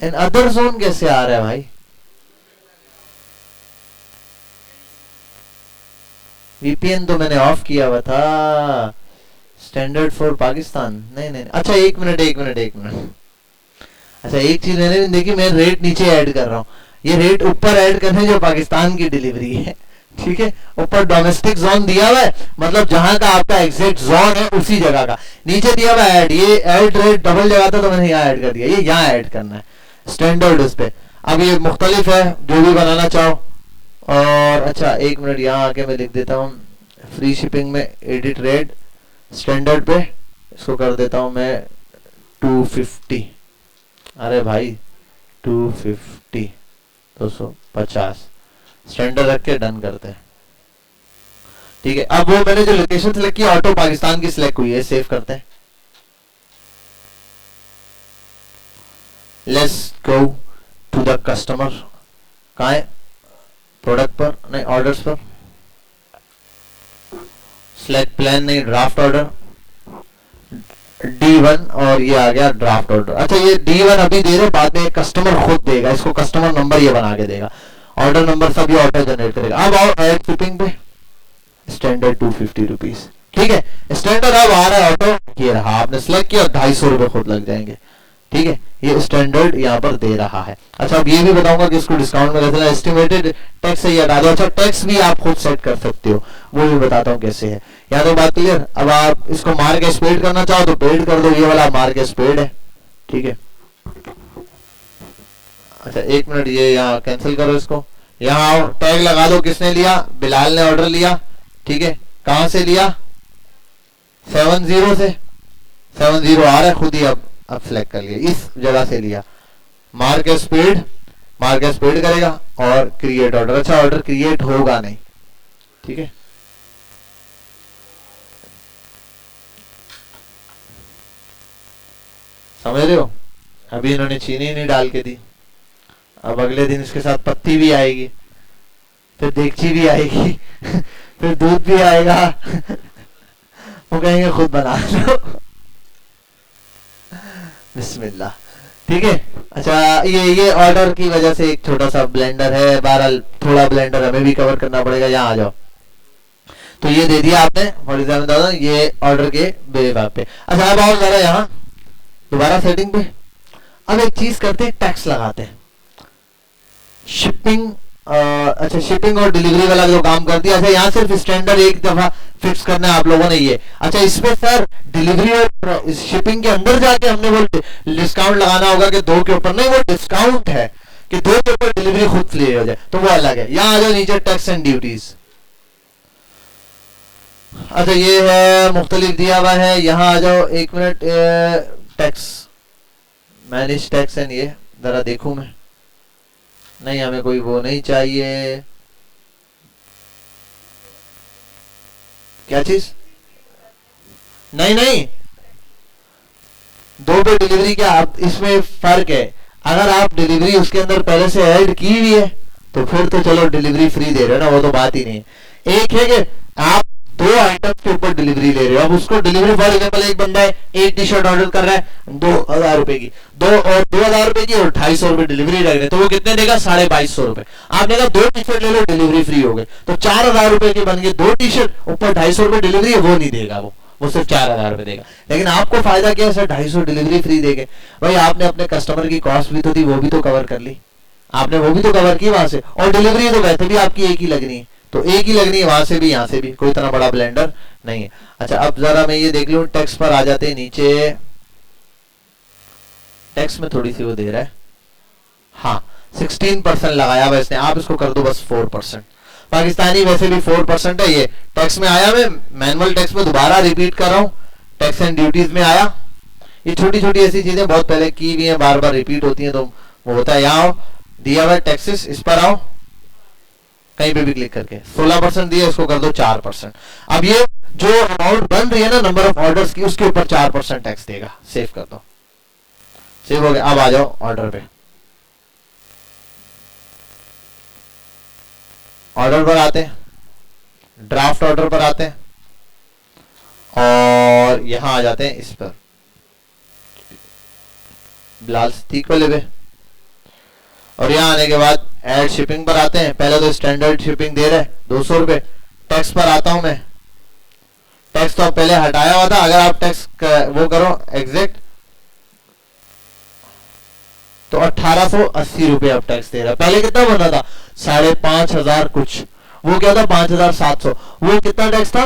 Speaker 1: इन अदर जोन कैसे आ रहा है भाई। वीपीएन तो मैंने ऑफ किया हुआ था, स्टैंडर्ड फॉर पाकिस्तान नहीं। अच्छा एक मिनट। अच्छा एक चीज मैंने देखी, मैं रेट नीचे ऐड कर रहा हूँ, ये रेट ऊपर ऐड करने जो पाकिस्तान की डिलीवरी है। ठीक है, ऊपर डोमेस्टिक जोन दिया हुआ है, मतलब जहां का आपका एग्जैक्ट जोन है उसी जगह का। नीचे दिया हुआ ऐड, ये ऐड रेट डबल जगह था तो मैंने यहाँ ऐड कर दिया, ये यहाँ ऐड करना है स्टैंडर्ड उस पे। अब ये मुख्तलिफ है जो भी बनाना चाहो। और अच्छा एक मिनट, यहाँ आके मैं लिख देता हूँ फ्री शिपिंग में एडिट रेट स्टैंडर्ड पे, इसको कर देता हूँ मैं 250। अरे भाई 250 250 स्टैंडर्ड रख के डन करते हैं। ठीक है, अब वो मैंने जो लोकेशन सिलेक्ट की ऑटो पाकिस्तान की सिलेक्ट हुई है, सेव करते हैं। Let's go to the customer, कहाँ है, प्रोडक्ट पर नहीं, ऑर्डर्स पर, सिलेक्ट प्लान नहीं, ड्राफ्ट ऑर्डर D1 और ये आ गया ड्राफ्ट ऑर्डर। अच्छा ये D1 अभी दे रहे, बाद में कस्टमर खुद देगा, इसको कस्टमर नंबर ये बना के देगा, ऑर्डर नंबर सब ये ऑटो जनरेट करेगा। अब आओ ऐड शिपिंग पे, स्टैंडर्ड 250 रुपीज। ठीक है, स्टैंडर्ड अब आ रहा है ऑटो, ये रहा, आपने सिलेक्ट किया, 250 रुपए खुद लग जाएंगे। ठीक है, ये स्टैंडर्ड यहाँ पर दे रहा है। अच्छा अब ये भी बताऊंगा कि इसको डिस्काउंट में कैसे, एस्टिमेटेड टैक्स से हटा दो। अच्छा टैक्स भी आप खुद सेट कर सकते हो, वो भी बताता हूँ कैसे है। यहाँ तो बात क्लियर। अब आप इसको मार्क एज पेड करना चाहो तो पेड कर दो, ये वाला मार्क एज पेड है। ठीक है, अच्छा एक मिनट, ये यहाँ कैंसिल करो इसको, यहाँ आओ टैग लगा दो, किसने लिया, बिलाल ने ऑर्डर लिया। ठीक है, कहां से लिया, 70 से, 70 आ रहा है खुद ही, अब सिलेक्ट कर लिया, इस जगह से लिया, मार्क एज पेड करेगा और क्रिएट ऑर्डर। अच्छा ऑर्डर क्रिएट होगा नहीं। ठीक है, समझ रहे हो, अभी इन्होंने चीनी नहीं डाल के दी, अब अगले दिन इसके साथ पत्ती भी आएगी, फिर देगची भी आएगी फिर दूध भी आएगा वो कहेंगे खुद बना लो बिस्मिल्लाह। ठीक है, अच्छा ये ऑर्डर की वजह से एक छोटा सा ब्लेंडर है, बहरहाल थोड़ा ब्लेंडर हमें भी कवर करना पड़ेगा। यहाँ आ जाओ, तो ये दे दिया आपने फॉर एग्जाम्पल, ये ऑर्डर के बेबाब पे। अच्छा अब आओ जरा यहाँ दोबारा सेटिंग पे। अब एक चीज करते हैं, टैक्स लगाते हैं, शिपिंग। अच्छा शिपिंग और डिलीवरी वाला जो काम कर दिया। अच्छा यहाँ सिर्फ स्टैंडर्ड एक दफा फिक्स करना है आप लोगों ने ये। अच्छा इसमें सर डिलीवरी और शिपिंग के अंदर जाके हमने वो डिस्काउंट लगाना होगा कि 2 के ऊपर नहीं, वो डिस्काउंट है कि 2 के ऊपर डिलीवरी खुद फ्री हो जाए, तो वो अलग है। यहाँ आ जाओ नीचे टैक्स एंड ड्यूटीज। अच्छा ये है मुख्तलिफ दिया हुआ है, यहाँ आ जाओ एक minute, tax manage tax and ये जरा देखूं मैं, नहीं हमें कोई वो नहीं चाहिए। क्या चीज, नहीं 2 पे डिलीवरी क्या, आप इसमें फर्क है। अगर आप डिलीवरी उसके अंदर पहले से ऐड की हुई है तो फिर तो चलो डिलीवरी फ्री दे रहे हो ना, वो तो बात ही नहीं है। एक है कि आप दो आइटम के ऊपर डिलीवरी ले रहे हो। अब उसको डिलीवरी, फॉर एग्जाम्पल एक बंदा है एक टी शर्ट ऑर्डर कर रहा है 2,000 रुपए की, 2,000 रुपए की और 250 रुपए डिलीवरी लग रहे हैं, तो वो कितने देगा? 2,250 रुपए। आपने कहा 2 टी शर्ट ले लो डिलीवरी फ्री हो गए, तो 4,000 रुपए के बन गए 2 टी शर्ट, ऊपर 250 रुपए डिलीवरी है, वो नहीं देगा, वो सिर्फ 4,000 रुपए देगा। लेकिन आपको फायदा क्या है सर? 250 डिलीवरी फ्री देंगे। भाई आपने अपने कस्टमर की कॉस्ट भी तो थी, वो भी तो कवर कर ली आपने, वो भी तो कवर की वहां से, और डिलीवरी तो वैसे भी आपकी एक ही लगनी है, तो एक ही लगनी है वहां से भी यहाँ से भी, कोई इतना बड़ा ब्लेंडर नहीं है। अच्छा अब जरा मैं ये देख लूं, टैक्स पर आ जाते हैं नीचे, टैक्स में थोड़ी सी वो दे रहा है, हाँ 16% लगाया हुआ इसने, आप इसको कर दो बस 4%। पाकिस्तानी वैसे भी 4% है, ये टैक्स में आया, मैं मैनुअल टैक्स में दोबारा रिपीट कर रहा हूँ, टैक्स एंड ड्यूटीज में आया। ये छोटी छोटी ऐसी चीजें बहुत पहले की हुई है, बार बार रिपीट होती हैं, तो वो होता है। यहाँ दिया हुआ टैक्सेस, इस पर आओ, कहीं पे भी क्लिक करके 16% दिया, इसको कर दो 4%। अब ये जो अमाउंट बन रही है ना नंबर ऑफ ऑर्डर्स की, उसके ऊपर 4% टैक्स देगा। सेव कर दो, सेव हो गया। अब आ जाओ ऑर्डर पे, ऑर्डर पर आते हैं, ड्राफ्ट ऑर्डर पर आते हैं, और यहां आ जाते हैं इस पर बिलाल सिद्दीक वाले पे, और यहां आने के बाद ऐड शिपिंग पर आते हैं। पहले तो स्टैंडर्ड शिपिंग दे रहे हैं 200 रुपए। टैक्स पर आता हूं मैं, टैक्स तो पहले हटाया हुआ था, अगर आप टैक्स वो करो एग्जैक्ट, तो 1880 रुपए अब टैक्स दे रहा है। पहले कितना बना था? 5,500 कुछ, वो क्या था? 5,700। वो कितना टैक्स था?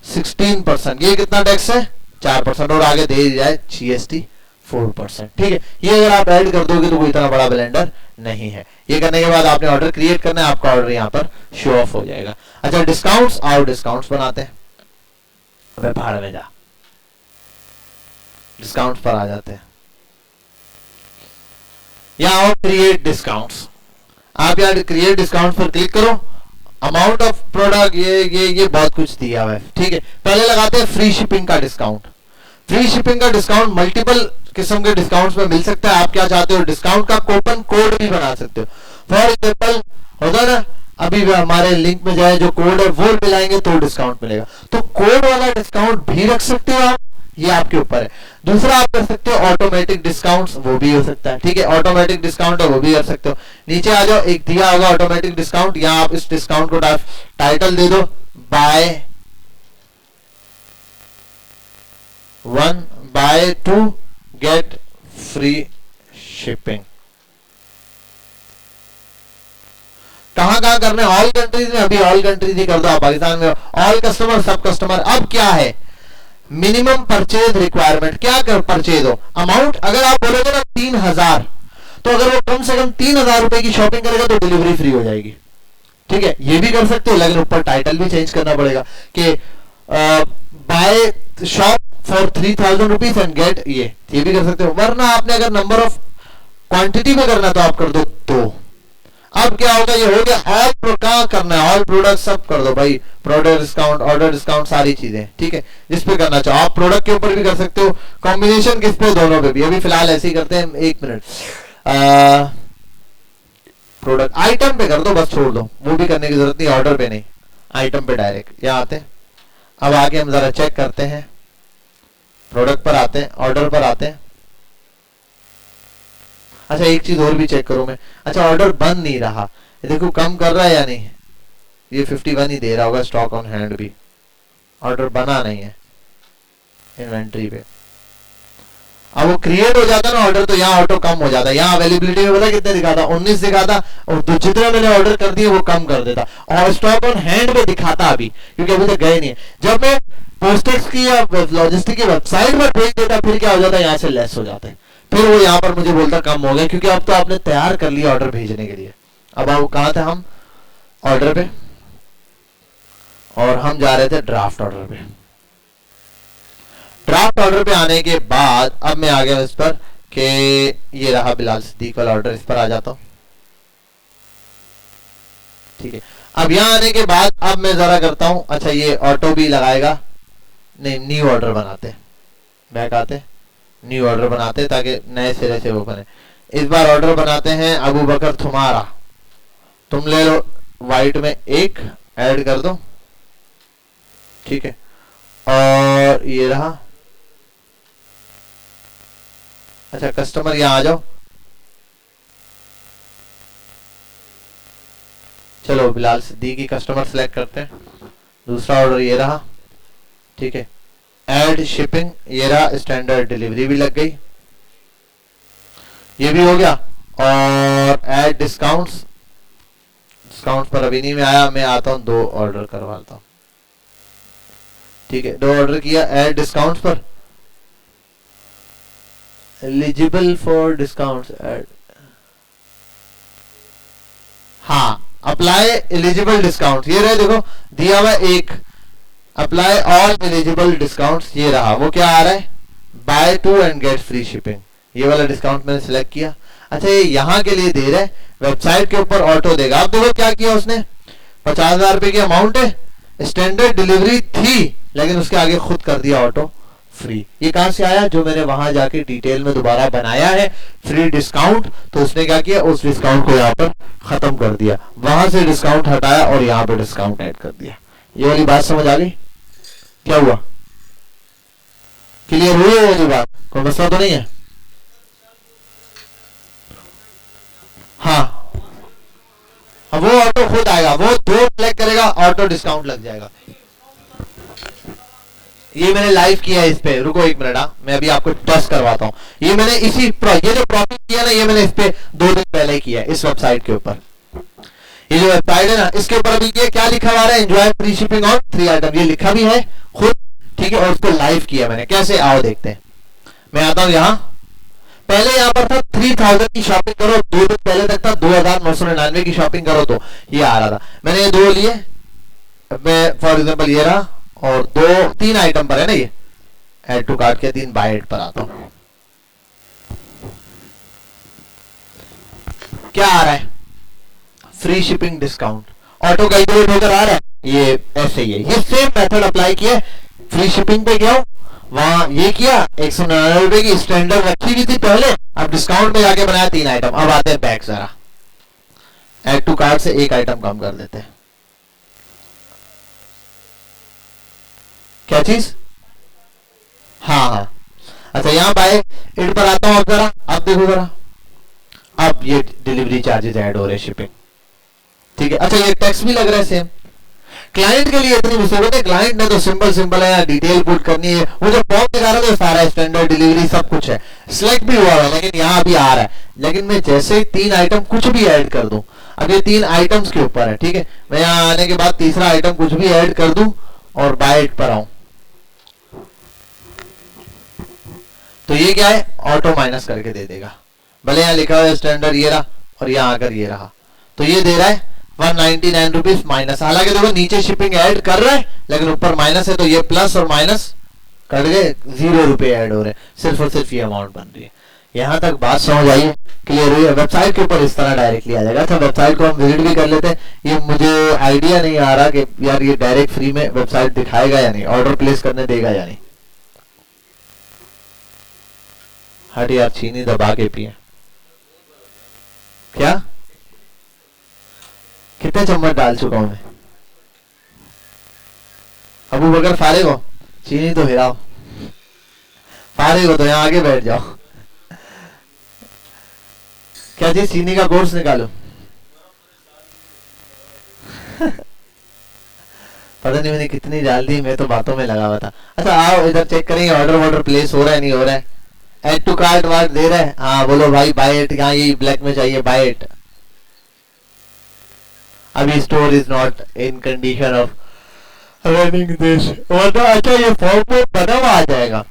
Speaker 1: 16%। ये कितना टैक्स है? 4%, और आगे दे जाए जीएसटी 4%। ठीक है, ये अगर आप ऐड कर दोगे तो कोई इतना बड़ा ब्लेंडर नहीं है। ये करने के बाद आपने ऑर्डर क्रिएट करना है, आपका ऑर्डर यहाँ पर शो ऑफ हो जाएगा। अच्छा डिस्काउंट्स, आओ डिस्काउंट्स बनाते हैं। अबे भाड़ में जा, डिस्काउंट्स पर आ जाते हैं। यहाँ आओ क्रिएट डिस्काउंट्स, आप यहाँ क्रिएट डिस्काउंट पर क्लिक करो। अमाउंट ऑफ प्रोडक्ट, ये बहुत कुछ दिया हुआ है। ठीक है, पहले लगाते हैं फ्री शिपिंग का डिस्काउंट। फ्री शिपिंग का डिस्काउंट मल्टीपल किस्म के डिस्काउंट्स में मिल सकता है। आप क्या चाहते हो? डिस्काउंट का कूपन कोड भी बना सकते हो। फॉर एग्जाम्पल होता ना, अभी भी हमारे लिंक में जाए, जो कोड है वो मिलाएंगे तो डिस्काउंट मिलेगा, तो कोड वाला डिस्काउंट भी रख सकते हो आप, ये आपके ऊपर है। दूसरा आप कर सकते हो ऑटोमेटिक डिस्काउंट्स, वो भी हो सकता है। ठीक है, ऑटोमेटिक डिस्काउंट है वो भी कर सकते हो। नीचे आ जाओ, एक दिया होगा ऑटोमेटिक डिस्काउंट, यहाँ आप इस डिस्काउंट को टाइटल दे दो buy 1 buy 2 get free shipping. कहां करना है? ऑल कंट्रीज में, अभी ऑल कंट्रीज ही कर दो आप। पाकिस्तान में ऑल कस्टमर, सब कस्टमर। अब क्या है? मिनिमम परचेज रिक्वायरमेंट, क्या कर परचेज हो अमाउंट, अगर आप बोलोगे ना 3,000, तो अगर वो कम से कम 3,000 रुपए की शॉपिंग करेगा तो डिलीवरी फ्री हो जाएगी। ठीक है, ये भी कर सकते हो, लेकिन ऊपर टाइटल भी चेंज करना पड़ेगा कि buy shop for 3,000 rupees and get, ये भी कर सकते हो। वरना आपने अगर नंबर ऑफ क्वांटिटी में करना तो आप कर दो तो। अब क्या होगा? ये हो गया ऑल, कहां करना है? ऑल प्रोडक्ट सब कर दो भाई, प्रोडक्ट डिस्काउंट, ऑर्डर डिस्काउंट, सारी चीजें। ठीक है, जिस पे करना चाहो आप। प्रोडक्ट के ऊपर भी कर सकते हो, कॉम्बिनेशन किस पे? दोनों पे भी। अभी फिलहाल ऐसे ही करते हैं, 1 मिनट। प्रोडक्ट आइटम पे कर दो बस, छोड़ दो, वो भी करने की जरूरत नहीं, ऑर्डर पे नहीं, आइटम पे डायरेक्ट। यहाँ आते हैं, अब आगे हम जरा चेक करते हैं, प्रोडक्ट पर आते हैं, ऑर्डर पर आते हैं। अच्छा एक चीज और भी चेक करूं मैं। अच्छा ऑर्डर बन नहीं रहा, देखो कम कर रहा है या नहीं, ये 51 ही दे रहा होगा। स्टॉक ऑन हैंड भी, ऑर्डर बना नहीं है इन्वेंट्री पे। अब वो क्रिएट हो जाता है ना ऑर्डर, तो यहाँ ऑटो कम हो जाता है। यहाँ अवेलेबिलिटी में पता कितने दिखाता? 19 दिखाता, और तो जितना मैंने ऑर्डर कर दिए वो कम कर देता, और स्टॉक ऑन हैंड पे दिखाता अभी, क्योंकि अभी तक गए नहीं है। जब मैं पोस्टेक्स की या लॉजिस्टिक की वेबसाइट पर भेज देता, फिर क्या हो जाता है? यहाँ से लेस हो जाते हैं, फिर वो यहाँ पर मुझे बोलता कम हो गया, क्योंकि अब तो आपने तैयार कर लिया ऑर्डर भेजने के लिए। अब आप कहाँ थे? हम ऑर्डर पे, और हम जा रहे थे ड्राफ्ट ऑर्डर पे। ड्राफ्ट ऑर्डर पे आने के बाद अब मैं आ गया इस पर कि ये रहा बिलाल सिद्दीक वाला ऑर्डर, इस पर आ जाता हूं। ठीक है, अब यहां आने के बाद अब मैं जरा करता हूं, अच्छा ये ऑटो भी लगाएगा नहीं, न्यू ऑर्डर बनाते हैं, बैक आते, न्यू ऑर्डर बनाते ताकि नए सिरे से वो बने। इस बार ऑर्डर बनाते हैं अबू बकर तुम्हारा, तुम ले लो व्हाइट में एक ऐड कर दो, ठीक है, और ये रहा। अच्छा कस्टमर यहाँ आ जाओ, चलो बिलाल सिद्दीकी कस्टमर सेलेक्ट करते हैं। दूसरा ऑर्डर ये रहा, ठीक है। ऐड शिपिंग ये रहा, स्टैंडर्ड डिलीवरी भी लग गई, ये भी हो गया। और ऐड डिस्काउंट्स, डिस्काउंट पर अभी नहीं में आया, मैं आता हूं 2 ऑर्डर करवाता हूं, ठीक है। 2 ऑर्डर किया ऐड डिस्काउंट पर, एलिजिबल फॉर डिस्काउंट ऐड, हाँ अप्लाई एलिजिबल डिस्काउंट, ये रहे देखो दिया हुआ एक, अप्लाई ऑल एलिजिबल डिस्काउंट्स, ये रहा। वो क्या आ रहा है, buy 2 and get free shipping, ये वाला डिस्काउंट मैंने सिलेक्ट किया। अच्छा ये यहाँ के लिए दे रहा है, वेबसाइट के ऊपर ऑटो देगा। अब देखो क्या किया उसने, 50,000 रुपए की अमाउंट है, स्टैंडर्ड डिलीवरी थी, लेकिन उसके आगे खुद कर दिया ऑटो फ्री। ये कहां से आया, जो मैंने वहां जाके डिटेल में दोबारा बनाया है फ्री डिस्काउंट, तो उसने क्या किया, उस डिस्काउंट को यहाँ पर खत्म कर दिया, वहां से डिस्काउंट हटाया और यहाँ पे डिस्काउंट ऐड कर दिया। ये वाली बात समझ आ गई, क्या हुआ, क्लियर हुई है वाली बात, कोई मसला तो नहीं है। हाँ अब वो ऑटो खुद आएगा, वो 2 सेलेक्ट करेगा, ऑटो डिस्काउंट लग जाएगा। ये मैंने लाइव किया है इस पे, रुको 1 मिनट, मैं अभी आपको टेस्ट करवाता हूँ। ये मैंने ये जो प्रॉफिट किया ना, ये मैंने इस पे 2 दिन पहले किया है, इस वेबसाइट के ऊपर। ये जो वेबसाइट है ना, इसके ऊपर अभी ये क्या लिखा हुआ है, enjoy free shipping on 3 item, ये लिखा भी है खुद, ठीक है। और उसको लाइव किया मैंने, कैसे आओ देखते हैं। मैं आता हूँ यहाँ, पहले यहाँ पर था 3000 की शॉपिंग करो, 2 दिन पहले तक था 2999 की शॉपिंग करो, तो ये आ रहा था। मैंने ये 2 लिए, मैं फॉर एग्जाम्पल ये रहा, और 3 आइटम पर है ना, ये ऐड टू कार्ट के 3 बाय 8 पर आता हूं। क्या आ रहा है, free shipping discount, auto calculate होकर आ रहा है, ये ऐसे ही है। ये सेम मेथड अप्लाई किया, फ्री शिपिंग पे गया, वहां ये किया, 199 रुपए की स्टैंडर्ड रखी हुई थी पहले, अब डिस्काउंट में जाके बनाया 3 आइटम। अब आते हैं बैक, जरा ऐड टू कार्ट से 1 आइटम कम कर देते हैं। क्या चीज, हाँ हाँ, अच्छा यहाँ बाय 8 पर आता हूं। अब जरा अब देखो जरा, अब ये डिलीवरी चार्जेस ऐड हो रहे हैं, शिपिंग, ठीक है। अच्छा ये टैक्स भी लग रहा है सेम। क्लाइंट के लिए इतनी मुसीबत है, क्लाइंट ने तो सिंपल है, डिटेल पुट करनी है, वो जो फॉर्म दिखा रहा था सारा स्टैंडर्ड डिलीवरी सब कुछ है, सिलेक्ट भी हुआ है, लेकिन यहाँ अभी आ रहा है। लेकिन मैं जैसे 3 आइटम कुछ भी ऐड कर दूं, अब ये 3 आइटम्स के ऊपर है, ठीक है। मैं यहाँ आने के बाद तीसरा आइटम कुछ भी ऐड कर दूं और बाय 8 पर आऊं, तो ये क्या है, ऑटो माइनस करके दे देगा। भले यहाँ लिखा हुआ है स्टैंडर्ड ये रहा, और यहाँ आकर ये रहा, तो ये दे रहा है 199 रुपीज माइनस। हालांकि देखो नीचे शिपिंग ऐड कर रहा है, लेकिन ऊपर माइनस है, तो ये प्लस और माइनस कर गए, 0 रुपए ऐड हो रहे हैं, सिर्फ और सिर्फ ये अमाउंट बन रही है। यहां तक बात समझ आई है, क्लियर हुई है। वेबसाइट के ऊपर इस तरह डायरेक्टली आ जाएगा। अच्छा वेबसाइट को हम विजिट भी कर लेते हैं। ये मुझे आइडिया नहीं आ रहा कि यार ये डायरेक्ट फ्री में वेबसाइट दिखाएगा या नहीं, ऑर्डर प्लेस करने देगा या नहीं। हट यार, चीनी दबा के पिए। क्या कितने चम्मच डाल चुका हूं मैं? अबू बकर फारिग हो, चीनी तो हिलाओ। फारिग हो तो यहाँ आगे बैठ जाओ। क्या जी, चीनी का कोर्स निकालो। पता नहीं मैंने कितनी डाल दी, मैं तो बातों में लगा हुआ था। अच्छा आओ इधर चेक करेंगे ऑर्डर प्लेस हो रहा है नहीं हो रहा है। ऐड टू कार्ट वार्ड दे रहा है, हाँ बोलो भाई बाय 8, यहाँ ये ब्लैक में चाहिए बाय 8। अभी store is not in condition of running this. अच्छा ये फॉर्म बना हुआ आ जाएगा,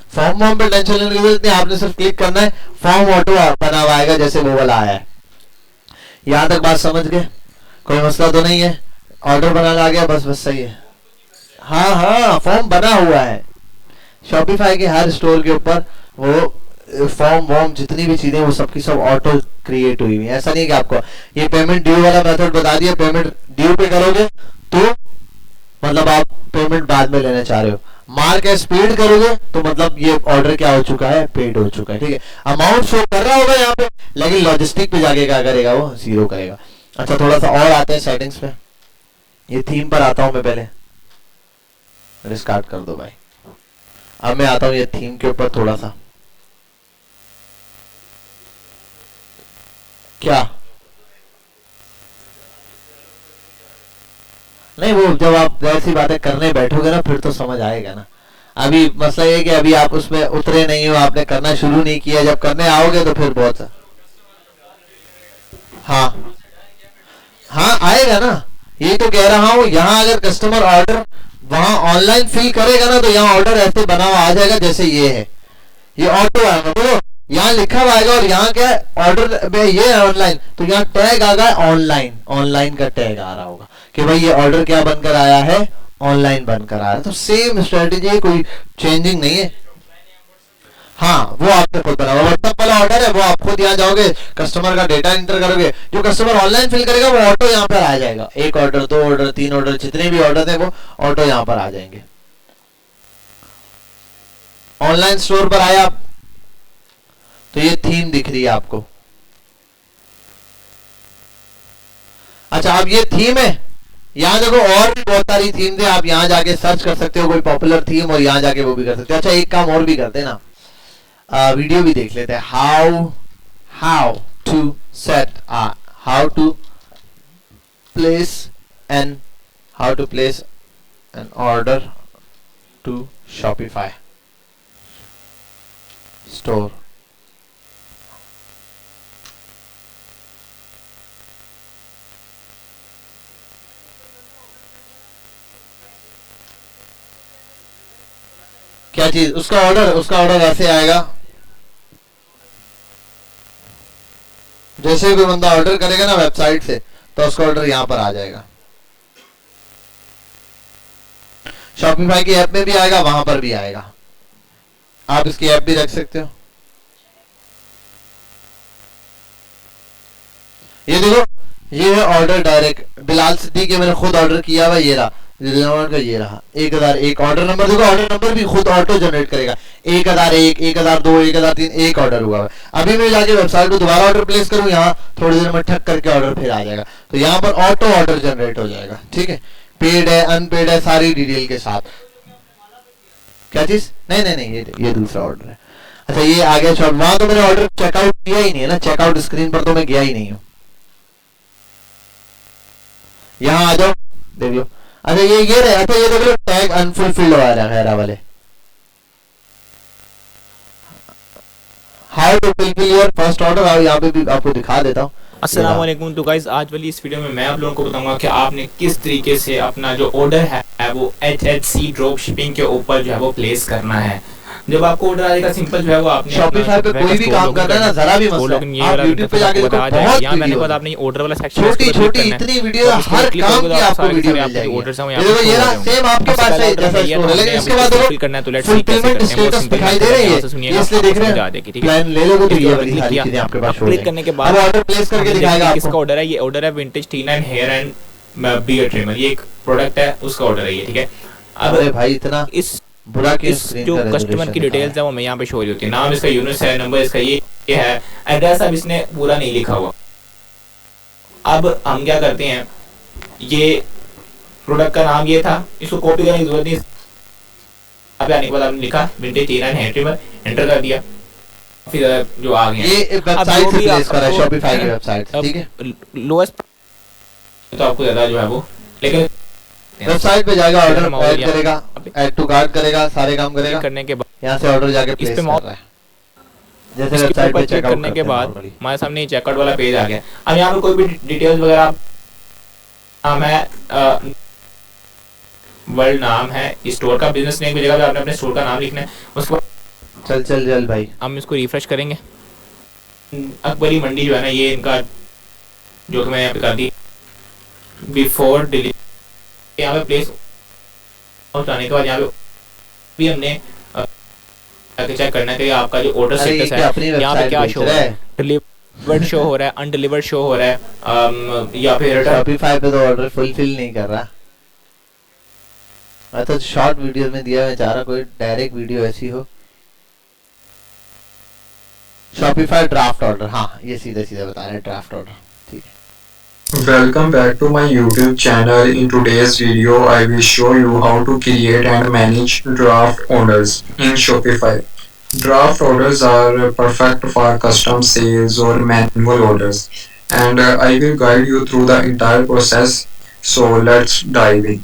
Speaker 1: फॉर्म पे टेंशन लेने की जरूरत नहीं, आपने सिर्फ क्लिक करना है, फॉर्म ऑटो बना हुआ आएगा जैसे वो वाला आया है। यहां तक बात समझ गए, कोई मसला तो नहीं है, ऑर्डर बनाना आ गया, बस सही है। हाँ हाँ फॉर्म बना हुआ है, शॉपिफाई के हर स्टोर के ऊपर वो फॉर्म वॉर्म जितनी भी चीजें वो सबकी सब ऑटो क्रिएट हुई हुई है। ऐसा नहीं कि आपको ये पेमेंट ड्यू वाला मेथड बता दिया, पेमेंट ड्यू पे करोगे तो मतलब आप पेमेंट बाद में लेना चाह रहे हो, मार्क एज पेड करोगे तो मतलब ये ऑर्डर क्या हो चुका है, पेड हो चुका है, ठीक है। अमाउंट शो कर रहा होगा यहाँ पे, लेकिन लॉजिस्टिक पे जाके क्या करेगा, वो 0 करेगा। अच्छा थोड़ा सा और आते हैं सेटिंग्स पे, ये थीम पर आता हूं मैं पहले। रिस्टार्ट कर दो भाई। अब मैं आता हूँ ये थीम के ऊपर थोड़ा सा। क्या नहीं, वो जब आप ऐसी बातें करने बैठोगे ना फिर तो समझ आएगा ना। अभी मसला ये है कि अभी आप उसमें उतरे नहीं हो, आपने करना शुरू नहीं किया, जब करने आओगे तो फिर बहुत। हाँ हाँ आएगा ना, ये तो कह रहा हूँ। यहाँ अगर कस्टमर ऑर्डर वहां ऑनलाइन फिल करेगा ना तो यहाँ ऑर्डर ऐसे बना हुआ आ जाएगा जैसे ये है, ये ऑटो आएगा। तो यहाँ लिखा हुआ आएगा और यहाँ क्या ऑर्डर में ये है ऑनलाइन, तो यहाँ टैग आ गया ऑनलाइन, ऑनलाइन का टैग आ रहा होगा कि भाई ये ऑर्डर क्या बनकर आया है, ऑनलाइन बनकर आया है। तो सेम स्ट्रेटेजी है, कोई चेंजिंग नहीं है। हाँ वो आपने खुद बना हुआ व्हाट्सएप वाला ऑर्डर है, वो आप खुद यहाँ जाओगे, कस्टमर का डेटा एंटर करोगे, जो कस्टमर ऑनलाइन फिल करेगा वो ऑटो यहाँ पर आ जाएगा। एक ऑर्डर, दो ऑर्डर, तीन ऑर्डर, जितने भी ऑर्डर थे वो ऑटो यहाँ पर आ जाएंगे। ऑनलाइन स्टोर पर आया तो ये थीम दिख रही है आपको। अच्छा अब ये थीम है, यहाँ देखो और भी बहुत सारी थीम थे, आप यहाँ जाके सर्च कर सकते हो कोई पॉपुलर थीम और यहाँ जाके वो भी कर सकते हो। अच्छा एक काम और भी करते हैं ना, वीडियो भी देख लेते हैं। How to set how to place an order to Shopify store. क्या चीज, उसका ऑर्डर ऐसे आएगा, जैसे कोई बंदा ऑर्डर करेगा ना वेबसाइट से तो उसका ऑर्डर यहां पर आ जाएगा। शॉपिफाई की ऐप में भी आएगा, वहां पर भी आएगा। आप इसकी ऐप भी रख सकते हो। ये देखो, ये है ऑर्डर डायरेक्ट बिलाल सिद्दीकी, मैंने खुद ऑर्डर किया हुआ, ये रहा का, ये रहा 1001 ऑर्डर नंबर। देखो ऑर्डर नंबर भी खुद ऑटो जनरेट करेगा, 1001, 1002, 1003, एक ऑर्डर हुआ है। अभी मैं जाके वेबसाइट को दोबारा ऑर्डर प्लेस करूं, यहाँ थोड़ी देर में ठक करके ऑर्डर फिर आ जाएगा। तो यहाँ पर ऑटो ऑर्डर जनरेट हो जाएगा। ठीक है, पेड है, अनपेड है, सारी डिटेल के साथ। क्या चीज, नहीं, ये दूसरा ऑर्डर है। अच्छा ये आ गया शॉप, वहां तो मैंने ऑर्डर चेकआउट किया ही नहीं है ना, चेकआउट स्क्रीन पर तो मैं गया ही नहीं हूँ। यहाँ आ जाओ, देख लो। अच्छा ये रहे, अच्छा ये देख लो टैग अनफुलफिल्ड वाले। How to fulfil your first order, और यहाँ पे भी आपको दिखा देता हूँ।
Speaker 2: अस्सलाम वालेकुम। तो गाइस आज वाली इस वीडियो में मैं आप लोगों को बताऊंगा कि आपने किस तरीके से अपना जो ऑर्डर है वो HHC ड्रॉप शिपिंग के ऊपर जो है वो प्लेस करना है। जब आपको ऑर्डर आएगा सिंपल जो है वो आपने
Speaker 1: शॉपिफाई पे कोई भी काम करना है ना, जरा भी मसला है, आप YouTube पे जाके देखो, बहुत
Speaker 2: यहां मैंने बाद आपने ऑर्डर वाला सेक्शन
Speaker 1: छोटी इतनी वीडियो, हर काम की आपको वीडियो मिल जाएगी।
Speaker 2: ऑर्डर से
Speaker 1: देखो ये ना सेम आपके पास है जैसा स्टोर है, लेकिन इसके बाद देखो
Speaker 2: करना है तो लेट्स
Speaker 1: फुल पेमेंट स्टेटस दिखाई दे रही है, इसलिए देख रहे हैं प्लान ले लोगे तो ये वाली सारी चीजें आपके पास शो
Speaker 2: क्लिक करने के बाद
Speaker 1: ऑर्डर प्लेस करके दिखाएगा आपको।
Speaker 2: किसका ऑर्डर है, ये ऑर्डर है vintage T9 hair and beard trimmer. ये एक प्रोडक्ट है, उसका ऑर्डर है ये। ठीक है, अब
Speaker 1: अरे भाई इतना
Speaker 2: इस
Speaker 1: बुरा की
Speaker 2: जो कस्टमर की डिटेल्स है वो मैं यहाँ पे शो हो रही होती है। नाम इसका यूनिस है, नंबर इसका ये है, एड्रेस अब इसने पूरा नहीं लिखा हुआ। अब हम क्या करते हैं, ये प्रोडक्ट का नाम ये था, इसको कॉपी करने की जरूरत नहीं। अब आने के बाद आपने लिखा vintage T9 hair trimmer, enter कर दिया, फिर जो आ गया
Speaker 1: ये वेबसाइट से प्लेस करा है, शॉपिफाई की वेबसाइट से। ठीक है,
Speaker 2: लोएस्ट तो आपको ज्यादा जो है वो, लेकिन
Speaker 1: वेबसाइट पे जाएगा, ऑर्डर ऐड करेगा, ऐड टू कार्ट करेगा, सारे काम करेगा।
Speaker 2: करने के बाद
Speaker 1: यहाँ से ऑर्डर जाके प्लेस कर रहा है। जैसे वेबसाइट पे चेकआउट
Speaker 2: करने के बाद हमारे सामने चेकआउट वाला पेज आ गया। अब यहाँ पे कोई भी डिटेल्स वगैरह, नाम है वर्ल्ड, नाम है स्टोर का, बिजनेस नेम की जगह पे आपने अपने स्टोर का नाम लिखना है। उसको
Speaker 1: चल भाई
Speaker 2: हम इसको रिफ्रेश करेंगे। अकबरी मंडी जो है ना, ये इनका जो कि मैं यहाँ पे कर दी बिफोर डिलीवरी, यहाँ पे प्लेस पहुंचाने के बाद यहाँ पे भी हमने चेक करना है आपका जो ऑर्डर स्टेटस है, यहाँ पे क्या शो हो रहा है, डिलीवर्ड शो हो रहा है, अनडिलीवर्ड शो हो रहा है, या फिर
Speaker 1: शॉपिफाई पे तो ऑर्डर फुलफिल नहीं कर रहा। मैं तो शॉर्ट वीडियो में दिया, मैं चाह रहा कोई डायरेक्ट वीडियो ऐसी हो। शॉपिफाई ड्राफ्ट ऑर्डर, हाँ ये सीधे बता रहे हैं ड्राफ्ट ऑर्डर। ठीक है,
Speaker 3: Welcome back to my YouTube channel. In today's video, I will show you how to create and manage draft orders in Shopify. Draft orders are perfect for custom sales or manual orders, and I will guide you through the entire process. So let's dive in.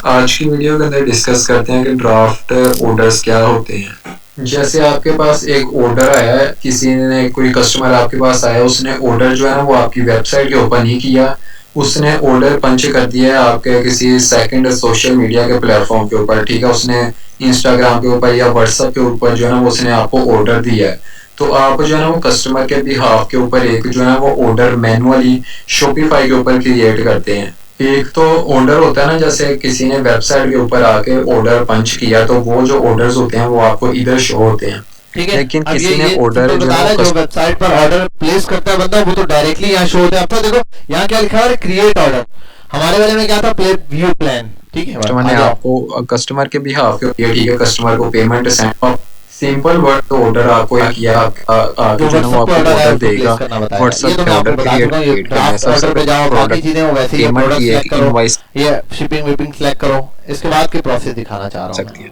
Speaker 3: आज की video के अंदर discuss करते हैं कि draft orders क्या होते हैं। जैसे आपके पास एक ऑर्डर आया है, किसी ने कोई कस्टमर आपके पास आया, उसने ऑर्डर जो है ना वो आपकी वेबसाइट के ऊपर नहीं किया, उसने ऑर्डर पंच कर दिया है आपके किसी सेकंड सोशल मीडिया के प्लेटफॉर्म के ऊपर, ठीक है, उसने इंस्टाग्राम के ऊपर या व्हाट्सएप के ऊपर जो है ना वो उसने आपको ऑर्डर दिया है। तो आप जो है ना वो कस्टमर के बिहाफ के ऊपर एक जो है ना वो ऑर्डर मैनुअली शॉपिफाई के ऊपर क्रिएट करते हैं। एक तो ऑर्डर होता है ना, जैसे किसी ने वेबसाइट के ऊपर आके ऑर्डर पंच किया तो वो जो ऑर्डर्स होते हैं वो आपको इधर शो होते हैं,
Speaker 1: ठीक है।
Speaker 3: लेकिन
Speaker 1: अब
Speaker 3: किसी
Speaker 1: ये
Speaker 3: ने ऑर्डर
Speaker 1: जो वेबसाइट पर ऑर्डर प्लेस करता है बंदा, वो तो डायरेक्टली यहाँ शो होता है। आपका देखो यहाँ क्या लिखा है, क्रिएट ऑर्डर। हमारे वाले में क्या था, प्ले व्यू प्लान, ठीक है।
Speaker 3: कस्टमर ने आपको कस्टमर के बिहाफ के लिए, ठीक है, कस्टमर को पेमेंट सेंड, सिंपल वर्ड तो ऑर्डर आपको किया, जो है ना वो आपको ऑर्डर देगा, व्हाट्सएप पे ऑर्डर क्रिएट करना है, सबसे
Speaker 1: पे जाओ, बाकी चीजें वो वैसे ही
Speaker 3: पेमेंट
Speaker 1: प्रोडक्ट
Speaker 3: की
Speaker 1: सेलेक्ट करो,
Speaker 3: इनवॉइस
Speaker 1: ये शिपिंग विपिंग सेलेक्ट करो। इसके बाद की प्रोसेस दिखाना चाह रहा हूँ
Speaker 3: सकती है।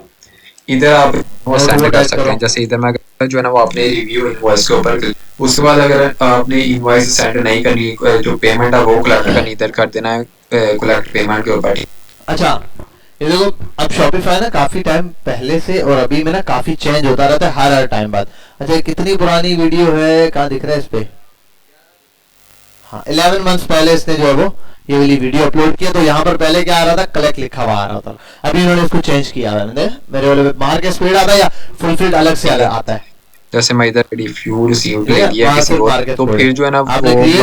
Speaker 3: इधर आप वो सेंड कर सकते हैं, जैसे इधर मैं जो है ना वो अपने रिव्यू इनवॉइस के ऊपर, उसके बाद अगर आपने इनवॉइस सेंड नहीं करनी, जो पेमेंट है वो कलेक्ट करनी, इधर कर देना है कलेक्ट पेमेंट के ऊपर।
Speaker 1: अच्छा ये देखो, अब शॉपिफाई ना काफी टाइम पहले से और अभी में ना काफी चेंज होता रहता है हर टाइम बाद। अच्छा कितनी पुरानी वीडियो है, कहाँ दिख रहा है इस पे, हाँ 11 मंथ्स पहले इसने जो है वो ये वाली वीडियो अपलोड किया। तो यहाँ पर पहले क्या आ रहा था, कलेक्ट लिखा हुआ आ रहा था, अभी इन्होंने इसको चेंज किया है। मेरे वाले मार्केट स्पीड आता है या फुलफिल्ड अलग से अलग आता है।
Speaker 3: जैसे मैं इधर रिफ्यूड रिसीव्ड ले लिया किसी को, तो फिर जो है ना वो
Speaker 1: मतलब
Speaker 3: कि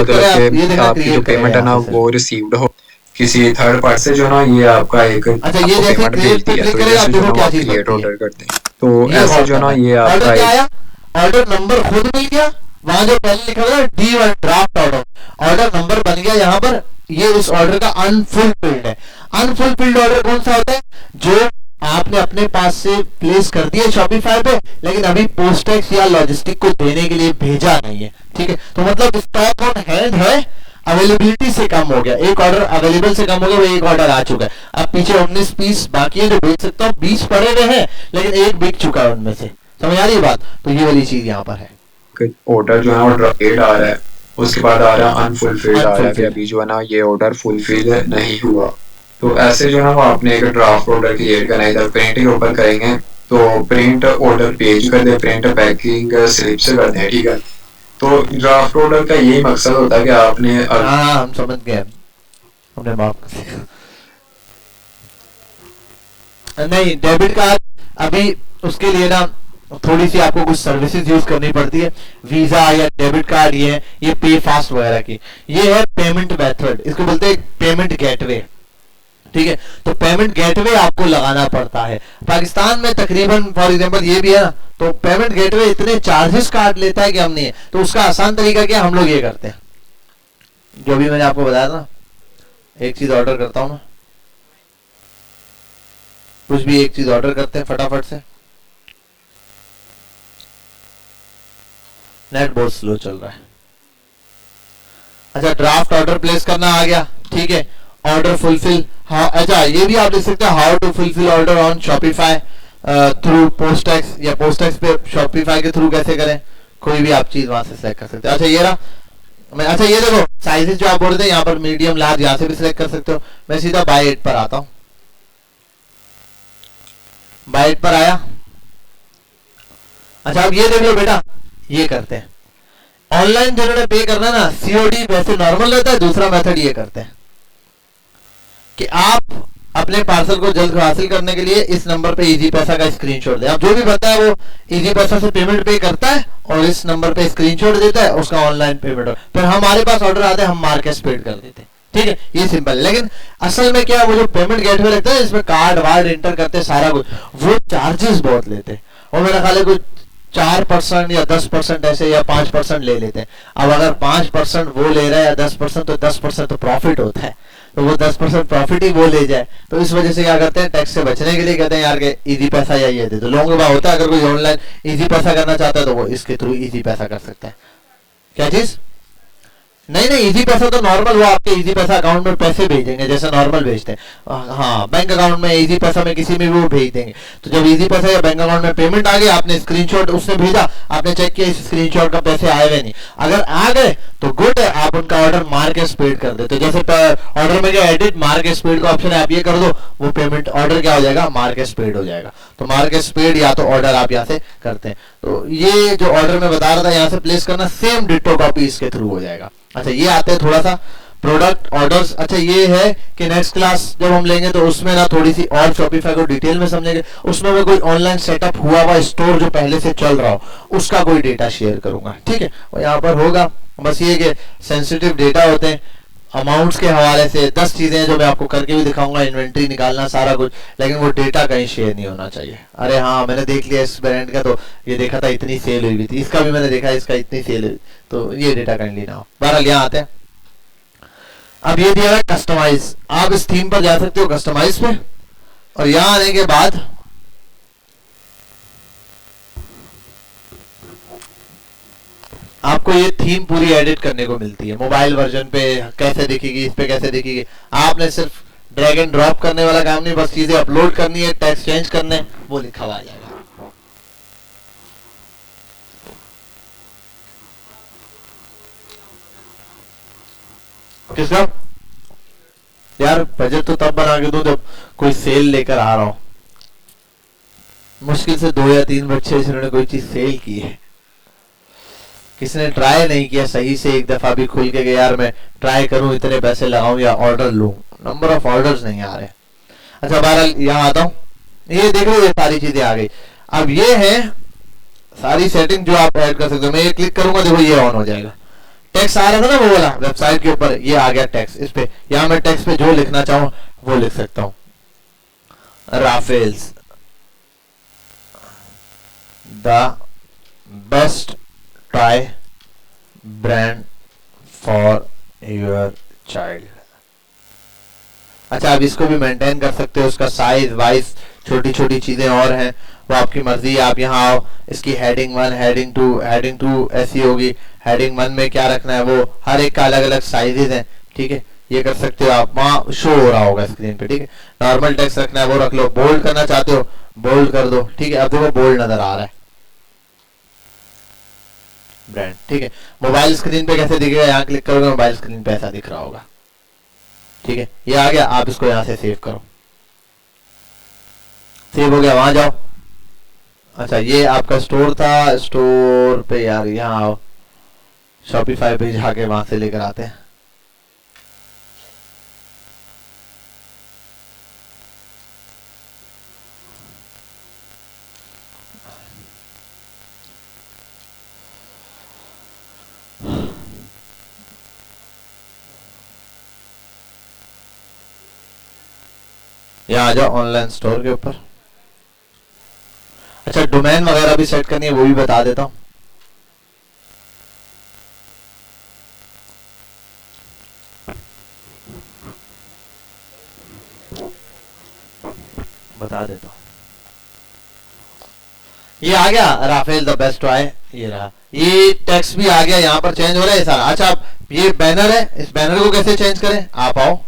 Speaker 3: आपकी जो पेमेंट है ना वो रिसीव्ड हो किसी थर्ड पार्टी से, जो ना ये आपका एक
Speaker 1: अच्छा ये जैसे
Speaker 3: पेमेंट भेज दिया, तो जैसे जो ना क्रिएट ऑर्डर करते हैं, तो ऐसे जो ना ये आपका
Speaker 1: ऑर्डर नंबर खुद मिल गया, वहां जो पहले लिखा हुआ D1 ड्राफ्ट ऑर्डर नंबर बन गया यहाँ पर। ये उस ऑर्डर का अनफुलफिल्ड है। अनफुलफिल्ड ऑर्डर कौन सा होता है, जो आपने अपने पास से प्लेस कर दिया शॉपिफाई पे, लेकिन अभी पोस्टेक्स या लॉजिस्टिक को देने के लिए भेजा नहीं है, ठीक है। तो मतलब स्टॉक ऑन हैंड है, अवेलेबिलिटी से कम हो गया, एक ऑर्डर अवेलेबल से कम हो गया, वो एक ऑर्डर आ चुका है। अब पीछे 19 पीस बाकी है जो बेच सकता हूँ, 20 पड़े हुए हैं लेकिन एक बिक चुका है उनमें से, समझ आ रही है बात। तो ये वाली चीज यहाँ पर है,
Speaker 3: ऑर्डर जो है वो ड्राफ्ट आ रहा है, उसके बाद आ रहा है अनफुलफिल्ड आ रहा है कि अभी जो है ना ये ऑर्डर फुलफिल नहीं हुआ। तो ऐसे जो है ना वो आपने एक ड्राफ्ट ऑर्डर क्रिएट करना है, इधर प्रिंट के ऊपर करेंगे तो प्रिंट ऑर्डर पेज कर दे, प्रिंट पैकिंग स्लिप से करते हैं, ठीक है। तो ड्राफ्ट ऑर्डर का यही मकसद होता है कि आपने
Speaker 1: हम समझ गए, हमने माफ कर दिया। नहीं डेबिट कार्ड अभी उसके लिए ना थोड़ी सी आपको कुछ सर्विसेज यूज करनी पड़ती है, वीजा या डेबिट कार्ड, ये पे फास्ट वगैरह की, ये है पेमेंट मेथड, इसको बोलते हैं पेमेंट गेटवे, ठीक है। तो पेमेंट गेटवे आपको लगाना पड़ता है। पाकिस्तान में तकरीबन फॉर एग्जांपल ये भी है ना, तो पेमेंट गेटवे इतने चार्जेस काट लेता है कि हम नहीं है। तो उसका आसान तरीका क्या, हम लोग ये करते हैं, जो भी मैंने आपको बताया था, एक चीज ऑर्डर करता हूं मैं, कुछ भी एक चीज ऑर्डर करते हैं फटाफट से। नेट बहुत स्लो चल रहा है। अच्छा ड्राफ्ट ऑर्डर प्लेस करना आ गया, ठीक है। ऑर्डर फुलफिल, हाँ अच्छा ये भी आप लिख सकते हैं, how to fulfil order on Shopify through PostEx, या पोस्टेक्स पे शॉपिफाई के थ्रू कैसे करें, कोई भी आप चीज वहां से सिलेक्ट कर सकते हैं। अच्छा ये रहा, मैं अच्छा ये देखो साइजेस जो आप बोल रहे थे, यहाँ पर मीडियम लार्ज यहाँ से भी सिलेक्ट कर सकते हो। मैं सीधा बाय 8 पर आता हूँ, बाय 8 पर आया। अच्छा अब ये देख लो बेटा, ये करते हैं ऑनलाइन जिन्होंने पे करना ना, सीओडी वैसे नॉर्मल रहता है, दूसरा मेथड ये करते हैं कि आप अपने पार्सल को जल्द हासिल करने के लिए इस नंबर पे इजी पैसा का स्क्रीनशॉट दे। अब जो भी बनता है वो इजी पैसा से पेमेंट पे करता है और इस नंबर पे स्क्रीनशॉट देता है, उसका ऑनलाइन पेमेंट हो, फिर हमारे पास ऑर्डर आते हैं, हम मार्केट पेड कर देते हैं, ठीक है। ये सिंपल। लेकिन असल में क्या, वो जो पेमेंट गेटवे लगता है इसमें कार्ड वार्ड एंटर करते हैं सारा कुछ, वो चार्जेस बहुत लेते हैं, और मेरा ख्याल है कुछ 4% या 10% ऐसे या 5% ले लेते हैं। अब अगर 5% वो ले रहा है या 10%, तो 10% तो प्रॉफिट होता है, तो वो 10% प्रॉफिट ही वो ले जाए। तो इस वजह से क्या करते हैं, टैक्स से बचने के लिए कहते हैं यार के इजी पैसा या ये दे दो। लोगों का होता है अगर कोई ऑनलाइन इजी पैसा करना चाहता है तो वो इसके थ्रू इजी पैसा कर सकता है। क्या चीज, नहीं नहीं, इजी पैसा तो नॉर्मल, वो आपके इजी पैसा अकाउंट में पैसे भेजेंगे जैसे नॉर्मल भेजते हैं। हाँ, बैंक अकाउंट में इजी पैसा में किसी में भी वो भेज देंगे। तो जब इजी पैसा या बैंक अकाउंट में पेमेंट आ गया, आपने स्क्रीनशॉट उसने भेजा, आपने चेक किया इस स्क्रीनशॉट का पैसे आए हुए नहीं, अगर आ गए तो गुड है, आप उनका ऑर्डर मार्क एज पेड कर देते। जैसे ऑर्डर में क्या एडिट मार्क एज पेड का ऑप्शन है, आप ये कर दो, वो पेमेंट ऑर्डर क्या हो जाएगा, मार्क एज पेड हो जाएगा। तो मार्क एज पेड या तो ऑर्डर आप यहाँ से करते हैं। तो ये जो ऑर्डर में बता रहा था यहाँ से प्लेस करना, सेम डिट्टो कॉपी इसके थ्रू हो जाएगा। अच्छा, ये आते हैं थोड़ा सा प्रोडक्ट ऑर्डर्स। अच्छा, ये है कि नेक्स्ट क्लास जब हम लेंगे तो उसमें ना थोड़ी सी और शॉपिफाई को डिटेल में समझेंगे। उसमें मैं कोई ऑनलाइन सेटअप हुआ हुआ स्टोर जो पहले से चल रहा हो उसका कोई डेटा शेयर करूंगा, ठीक है। वो यहाँ पर होगा, बस ये कि सेंसिटिव डेटा होते हैं अमाउंट्स के हवाले से 10 चीजें हैं जो मैं आपको करके भी दिखाऊंगा, इन्वेंट्री निकालना सारा कुछ, लेकिन वो डेटा कहीं शेयर नहीं होना चाहिए। अरे हाँ, मैंने देख लिया इस ब्रांड का, तो ये देखा था इतनी सेल हुई थी, इसका भी मैंने देखा इसका इतनी सेल हुई, तो ये डेटा कहीं ना हो। बहरहाल यहाँ आते हैं, अब ये दिया है कस्टमाइज। आप इस थीम पर जा सकते हो कस्टमाइज पे, और यहां आने के बाद आपको ये थीम पूरी एडिट करने को मिलती है। मोबाइल वर्जन पे कैसे दिखेगी, इस पे कैसे दिखेगी, आपने सिर्फ ड्रैग एंड ड्रॉप करने वाला काम नहीं, बस चीजें अपलोड करनी है, टेक्स्ट चेंज करने, वो लिखा हुआ आ जाएगा। किसका यार, बजट तो तब बना के दो जब कोई सेल लेकर आ रहा हो। मुश्किल से 2 या 3 बच्चे जिन्होंने कोई चीज सेल की है, किसी ने ट्राई नहीं किया सही से एक दफा भी खुल के यार मैं ट्राई करूं, इतने पैसे लगाऊं या ऑर्डर लूं, नंबर ऑफ ऑर्डर्स नहीं आ रहे। अच्छा, बहरहाल यहाँ आता हूं, ये देख लो, ये सारी चीजें आ गई। अब ये है सारी सेटिंग जो आप ऐड कर सकते हो। मैं ये क्लिक करूंगा, देखो ये ऑन हो जाएगा। टेक्स्ट आ रहा था ना वो वाला वेबसाइट के ऊपर, ये आ गया टेक्स्ट। इस पे यहां मैं टेक्स्ट पे जो लिखना चाहूं वो लिख सकता हूं। Raffles the best toy brand for your child. अच्छा, आप इसको भी मेंटेन कर सकते हो, उसका साइज वाइज छोटी छोटी चीजें और हैं, वो आपकी मर्जी है। आप यहाँ आओ, इसकी हेडिंग 1, हेडिंग 2 ऐसी होगी। हेडिंग 1 में क्या रखना है, वो हर एक का अलग अलग साइजेस हैं, ठीक है, ये कर सकते हो आप, वहां शो हो रहा होगा स्क्रीन पे, ठीक है। नॉर्मल टेक्स्ट रखना है वो रख लो, बोल्ड करना चाहते हो बोल्ड कर दो, ठीक है। अब देखो बोल्ड नजर आ रहा है ब्रांड, ठीक है। मोबाइल स्क्रीन पे कैसे दिखेगा, यहाँ क्लिक करोगे मोबाइल स्क्रीन पे ऐसा दिख रहा होगा, ठीक है। ये आ गया, आप इसको यहाँ से सेव करो, सेव हो गया, वहां जाओ। अच्छा, ये आपका स्टोर था, स्टोर पे यार यहाँ आओ, शॉपिफाई पे जाके वहां से लेकर आते हैं। यहाँ आ जाओ ऑनलाइन स्टोर के ऊपर। अच्छा, डोमेन वगैरह भी सेट करनी है, वो भी बता देता हूं। बता देता हूं, ये आ गया राफेल द बेस्ट टॉय, ये रहा। ये टेक्स्ट भी आ गया, यहाँ पर चेंज हो रहा है सारा। अच्छा, ये बैनर है, इस बैनर को कैसे चेंज करें, आप आओ,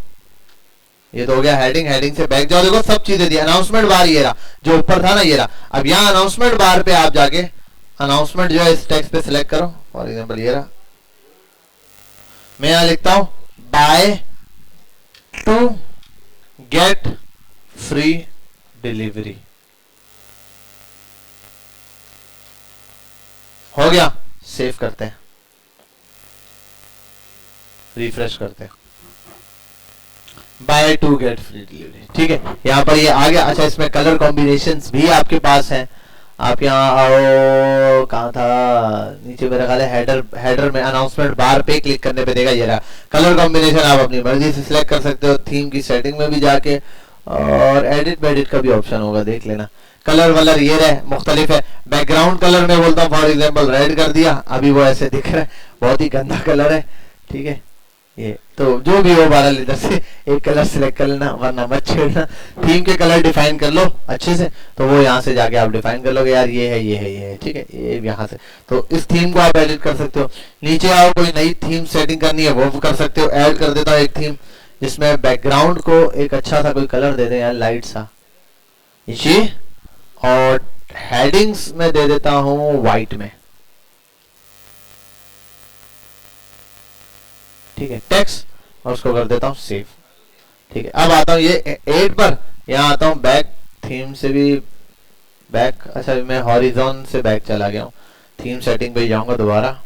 Speaker 1: ये तो हो गया हेडिंग, हेडिंग से बैक जाओ, देखो सब चीजें दी। अनाउंसमेंट बार ये रहा, जो ऊपर था ना ये रहा। अब यहाँ अनाउंसमेंट बार पे आप जाके अनाउंसमेंट जो है इस टेक्स्ट पे सिलेक्ट करो, फॉर एग्जांपल ये रहा। मैं यहाँ लिखता हूं buy to get free delivery, हो गया। सेव करते हैं, रिफ्रेश करते हैं, buy to get free delivery, ठीक है। यहाँ पर ये आ गया। अच्छा, इसमें कलर कॉम्बिनेशंस भी आपके पास हैं। आप यहाँ आओ, कहाँ था, नीचे मेरा ख्याल है हेडर में अनाउंसमेंट बार पे क्लिक करने पे देगा ये रहा। कलर कॉम्बिनेशन आप अपनी मर्जी से सिलेक्ट कर सकते हो, थीम की सेटिंग में भी जाके, और एडिट का भी ऑप्शन होगा, देख लेना। कलर वलर ये रहे मुख्तलिफ है। बैकग्राउंड कलर में बोलता हूँ फॉर एग्जाम्पल रेड कर दिया, अभी वो ऐसे दिख रहा है, बहुत ही गंदा कलर है, ठीक है। ये तो जो भी हो 12 लीटर से एक कलर सिलेक्ट कर लेना, वरना मत छेड़ना। थीम के कलर डिफाइन कर लो अच्छे से, तो वो यहाँ से जाके आप डिफाइन कर लोगे यार ये है ये है ये है, ठीक है, ये यहाँ से। तो इस थीम को आप एडिट कर सकते हो। नीचे आओ, कोई नई थीम सेटिंग करनी है वो कर सकते हो। ऐड कर देता हूँ एक थीम जिसमें बैकग्राउंड को एक अच्छा सा कोई कलर दे दे यार, लाइट सा ये, और हेडिंग्स में दे देता हूँ व्हाइट में, ठीक है, टेक्स्ट, और उसको कर देता हूँ सेव। ठीक है, अब आता हूँ ये 8 पर, यहाँ आता हूँ बैक, थीम से भी बैक, अच्छा मैं हॉरिजॉन से बैक चला गया हूँ, थीम सेटिंग पे जाऊंगा दोबारा।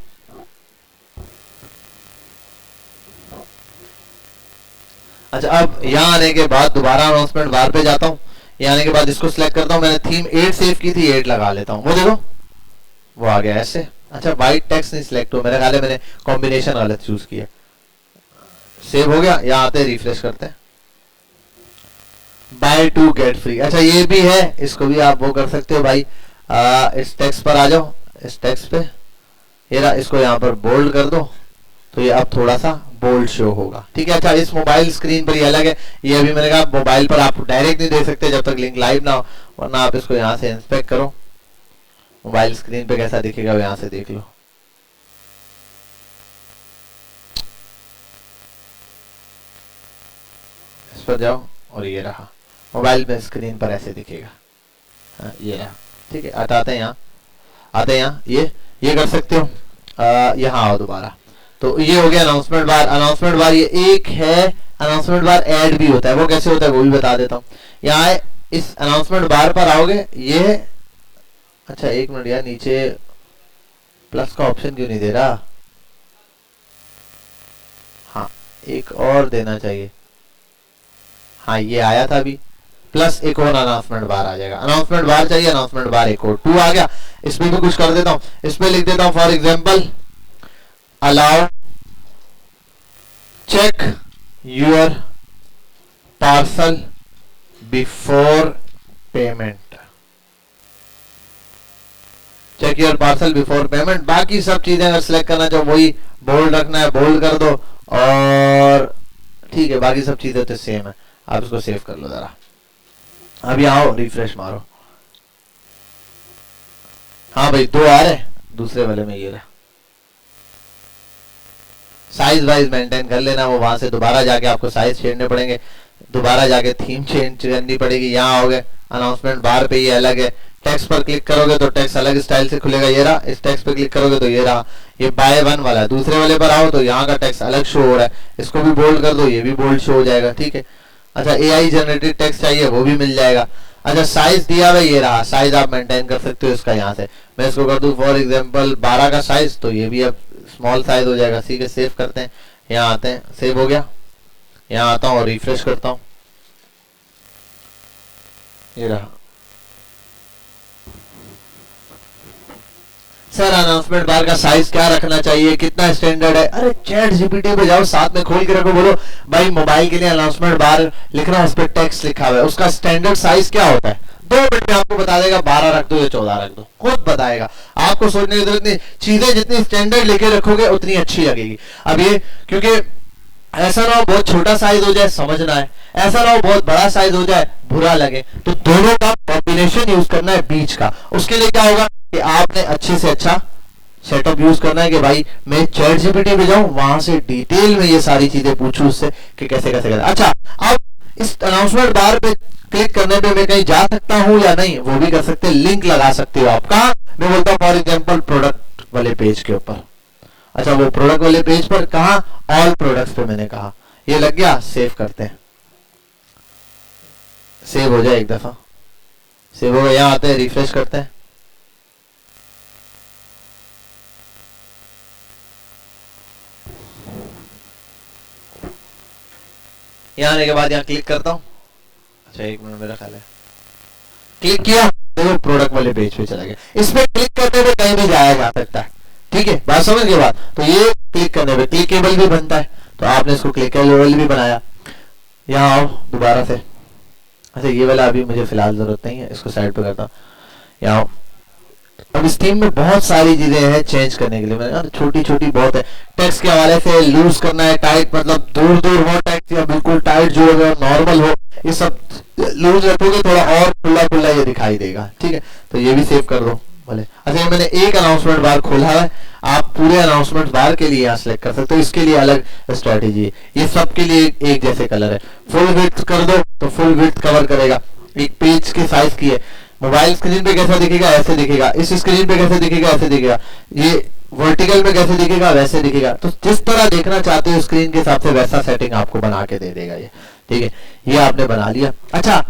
Speaker 1: अच्छा अब यहाँ आने के बाद दोबारा अनाउंसमेंट बार पे जाता हूँ, यहाँ आने के बाद इसको सिलेक्ट करता हूँ, मैंने थीम 8 सेव की थी, 8 लगा लेता हूँ, वो देखो वो आ गया ऐसे। अच्छा वाइट टेक्स्ट नहीं सिलेक्ट हुआ, मेरे ख्याल है मैंने कॉम्बिनेशन गलत चूज किया। सेव हो गया, यहाँ आते हैं रिफ्रेश करते हैं, बाय 2 गेट फ्री। अच्छा ये भी है, इसको भी आप वो कर सकते हो भाई। इस टेक्स्ट पर आ जाओ, इस टेक्स्ट पे ये रहा, इसको यहाँ पर बोल्ड कर दो, तो ये अब थोड़ा सा बोल्ड शो होगा, ठीक है। अच्छा इस मोबाइल स्क्रीन पर ये अलग है, ये अभी मैंने कहा मोबाइल पर आप डायरेक्ट नहीं देख सकते जब तक लिंक लाइव ना हो, वरना आप इसको यहाँ से इंस्पेक्ट करो, मोबाइल स्क्रीन पे कैसा दिखेगा वो यहाँ से देख लो। इस पर जाओ और ये रहा, मोबाइल में स्क्रीन पर ऐसे दिखेगा, हाँ, ये रहा, ठीक है। आते हैं यहाँ, आते हैं यहाँ, ये कर सकते हो। यहाँ आओ दोबारा, तो ये हो गया अनाउंसमेंट बार। अनाउंसमेंट बार ये एक है, अनाउंसमेंट बार ऐड भी होता है, वो कैसे होता है वो भी बता देता हूँ। यहाँ इस अनाउंसमेंट बार पर आओगे, ये अच्छा एक मिनट यार, नीचे प्लस का ऑप्शन क्यों नहीं दे रहा? हाँ एक और देना चाहिए, हाँ ये आया था अभी, प्लस एक और अनाउंसमेंट बार आ जाएगा। अनाउंसमेंट बार चाहिए, अनाउंसमेंट बार एक और 2 आ गया। इसमें भी कुछ कर देता हूँ, इसमें लिख देता हूँ for example allow check your parcel before payment, check your parcel before payment. बाकी सब चीजें अगर सिलेक्ट करना चाहो वही बोल्ड रखना है, बोल्ड कर दो, और ठीक है बाकी सब चीजें तो सेम है। आप इसको सेव कर लो जरा, अभी आओ रिफ्रेश मारो, हाँ भाई 2 आ रहे, दूसरे वाले में ये रहा। साइज वाइज मेंटेन कर लेना, वो वहां से दोबारा जाके आपको साइज छेड़ने पड़ेंगे, दोबारा जाके थीम चेंज करनी पड़ेगी। यहाँ आओगे अनाउंसमेंट बार पे ये अलग है, टेक्स्ट पर क्लिक करोगे तो टेक्स्ट अलग स्टाइल से खुलेगा, ये रहा। इस टेक्स्ट पे क्लिक करोगे तो ये रहा, ये बाय 1 वाला है। दूसरे वाले पर आओ तो यहाँ का टेक्स्ट अलग शो हो रहा है, इसको भी बोल्ड कर दो, ये भी बोल्ड शो हो जाएगा, ठीक है। अच्छा AI जनरेटेड टेक्स्ट चाहिए वो भी मिल जाएगा। अच्छा साइज दिया हुआ ये रहा, साइज आप मेंटेन कर सकते हो इसका। यहाँ से मैं इसको कर दूं फॉर एग्जांपल 12 का साइज, तो ये भी अब स्मॉल साइज हो जाएगा, ठीक है। सेव करते हैं, यहाँ आते हैं, सेव हो गया, यहाँ आता हूँ और रिफ्रेश करता हूँ, ये रहा। सर अनाउंसमेंट बार का साइज क्या रखना चाहिए, कितना स्टैंडर्ड है? अरे चैट जीपीटी पे जाओ, साथ में खोल के रखो, बोलो भाई मोबाइल के लिए अनाउंसमेंट बार लिखना, उस पर टेक्स्ट लिखा हुआ है, उसका स्टैंडर्ड साइज क्या होता है? 2 मिनट में आपको बता देगा, 12 रख दो या 14 रख दो, खुद बताएगा। आपको सोचने की जरूरत नहीं, चीजें जितनी स्टैंडर्ड लेके रखोगे उतनी अच्छी लगेगी। अब ये क्योंकि ऐसा ना हो बहुत छोटा साइज हो जाए, समझना है, ऐसा ना हो बहुत बड़ा साइज हो जाए बुरा लगे, तो दोनों का कॉम्बिनेशन यूज करना है बीच का। उसके लिए क्या होगा कि आपने अच्छे से अच्छा सेटअप यूज करना है कि भाई मैं चैट जीपीटी पे जाऊं, वहां से डिटेल में ये सारी चीजें पूछूं उससे कि कैसे कैसे कैसे। अच्छा अब इस अनाउंसमेंट बार पे क्लिक करने पे मैं कहीं जा सकता हूं या नहीं, वो भी कर सकते हैं, लिंक लगा सकते हो आप। कहां? मैं बोलता हूं फॉर एग्जांपल प्रोडक्ट वाले पेज के ऊपर। अच्छा वो प्रोडक्ट वाले पेज पर कहा? ऑल प्रोडक्ट्स पे मैंने कहा, ये लग गया। सेव करते हैं, सेव हो जाए एक दफा, सेव हो गया। यहाँ आते हैं, रिफ्रेश करते हैं, यहाँ आने के बाद यहाँ क्लिक करता हूँ। अच्छा एक मिनट, मेरा ख्याल है क्लिक किया, देखो प्रोडक्ट वाले पेज पे चला गया। इसमें क्लिक करने पे कहीं भी जाया जा सकता है, ठीक है, बात समझ के बाद। तो ये क्लिक करने पे क्लिकेबल भी बनता है, तो आपने इसको क्लिकेबल भी बनाया। यहाँ आओ दोबारा से, अच्छा ये वाला अभी मुझे फिलहाल जरूरत नहीं है, इसको साइड पे करता हूँ। यहाँ अब इस टीम में बहुत सारी चीजें हैं चेंज करने के लिए, मैंने कहा छोटी छोटी बहुत है। टेक्स्ट के हवाले से लूज करना है, टाइट मतलब दूर दूर हो टेक्स्ट, या बिल्कुल टाइट जो हो नॉर्मल हो, ये सब लूज रखोगे थोड़ा और खुला खुला ये दिखाई देगा, ठीक है। तो ये भी सेव कर दो बोले। अच्छा ये मैंने एक अनाउंसमेंट बार खोला है, आप पूरे अनाउंसमेंट बार के लिए यहाँ सेलेक्ट कर सकते हो, इसके लिए अलग स्ट्रेटेजी है। ये सब के लिए एक जैसे कलर है। फुल विड्थ कर दो तो फुल विड्थ कवर करेगा। एक पेज के साइज की है, मोबाइल स्क्रीन पे कैसा दिखेगा ऐसे दिखेगा, इस स्क्रीन पे कैसे दिखेगा ऐसे दिखेगा, ये वर्टिकल में कैसे दिखेगा वैसे दिखेगा। तो जिस तरह देखना चाहते हो स्क्रीन के हिसाब से वैसा सेटिंग आपको बना के दे देगा ये, ठीक है। ये आपने बना लिया। अच्छा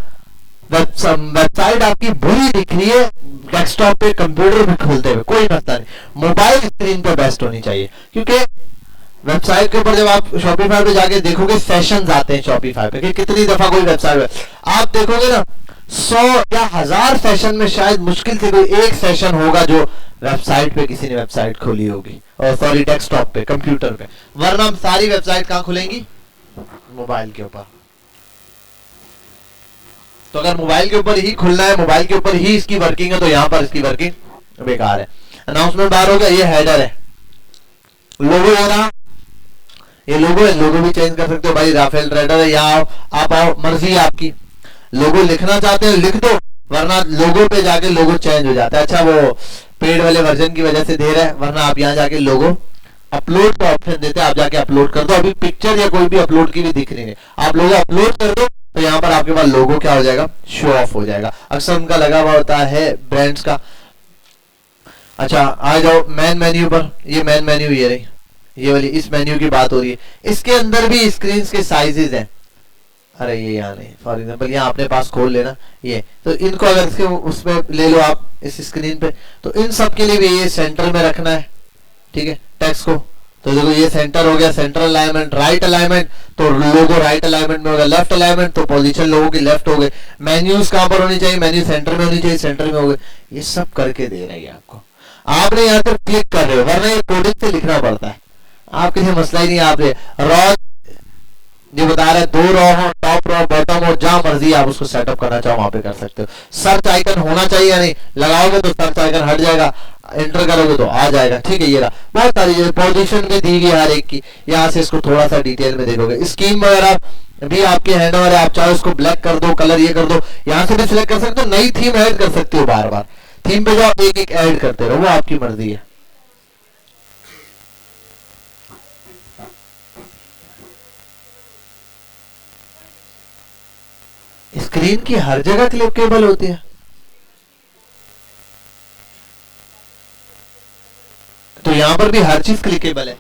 Speaker 1: वेबसाइट आपकी बुरी दिख रही है डेस्कटॉप पे कंप्यूटर पे खोलते हुए, कोई मसला नहीं, मोबाइल स्क्रीन पे बेस्ट होनी चाहिए। क्योंकि वेबसाइट के ऊपर जब आप शॉपिफाई पे जाके देखोगे सेशंस आते हैं शॉपिफाई पे कि कितनी दफा कोई वेबसाइट आप देखोगे ना 100 या 1000 सेशन में शायद मुश्किल से कोई एक सेशन होगा जो वेबसाइट पे किसी ने वेबसाइट खोली होगी, और सॉरी डेस्कटॉप पे कंप्यूटर पे, वरना सारी वेबसाइट कहां खुलेंगी मोबाइल के ऊपर। तो अगर मोबाइल के ऊपर ही खुलना है, मोबाइल के ऊपर ही इसकी वर्किंग है, तो यहां पर इसकी वर्किंग बेकार है। अनाउंसमेंट बार हो गया, ये हेडर है, लोगो हो रहा, ये लोगो है, लोगो भी चेंज कर सकते हो भाई, राफेल रेडर है, यहाँ आप आओ, मर्जी है आपकी। लोगो लिखना चाहते हो लिख दो, वरना लोगो पे जाके लोगो चेंज हो जाता है। अच्छा वो पेड वाले वर्जन की वजह से दे रहा है, वरना आप यहाँ जाके लोगो अपलोड का ऑप्शन देते हैं, आप जाके अपलोड कर दो। अभी पिक्चर या कोई भी अपलोड की भी दिख रही है, आप लोगो अपलोड कर दो तो यहाँ पर आपके पास लोगो क्या हो जाएगा, शो ऑफ हो जाएगा। अक्सर उनका लगा हुआ होता है ब्रांड्स का। अच्छा आ जाओ मेन मेन्यू पर, ये मेन मेन्यू ये रही, ये वाली इस मेन्यू की बात हो रही है। इसके अंदर भी स्क्रीन के साइजेस हैं। अरे ये यहाँ नहीं, फॉर एग्जांपल यहाँ अपने पास खोल लेना ये, तो इनको अगर इसके उसमें ले लो आप इस स्क्रीन पे, तो इन सब के लिए भी ये सेंटर में रखना है, ठीक है, टेक्स्ट को। तो देखो ये सेंटर हो गया, सेंटर अलाइनमेंट, राइट अलाइनमेंट तो लोगो राइट अलाइनमेंट में होगा, लेफ्ट अलाइनमेंट तो पोजीशन लोगों की लेफ्ट हो गए, मेन्यूज कहां पर होनी चाहिए, मेन्यू सेंटर में होनी चाहिए, सेंटर में हो गए। ये सब करके दे रही है आपको, आपने यहाँ पर क्लिक कर रहे हो, वरना ये कोडिंग से लिखना पड़ता है, आपके लिए मसला ही नहीं। आप रॉ जो बता रहे हैं 2 रॉ हो, टॉप रॉ, बॉटम हो, जहां मर्जी आप उसको सेटअप करना चाहो वहां पे कर सकते हो। सर्च आइकन होना चाहिए या नहीं, लगाओगे तो सर्च आइकन हट जाएगा, एंटर करोगे तो आ जाएगा, ठीक है। ये रहा, बहुत सारी पोजीशन में दी गई हर एक की, यहाँ से इसको थोड़ा सा डिटेल में देखोगे। स्कीम वगैरह भी आपके हैंड ओवर है, आप चाहे उसको ब्लैक कर दो, कलर ये कर दो, यहाँ से भी सिलेक्ट कर सकते हो, नई थीम ऐड कर सकते हो, बार बार थीम पे जाओ एक एक ऐड करते रहो, वो आपकी मर्जी है। स्क्रीन की हर जगह क्लिकेबल होती है, तो यहां पर भी हर चीज क्लिकेबल है।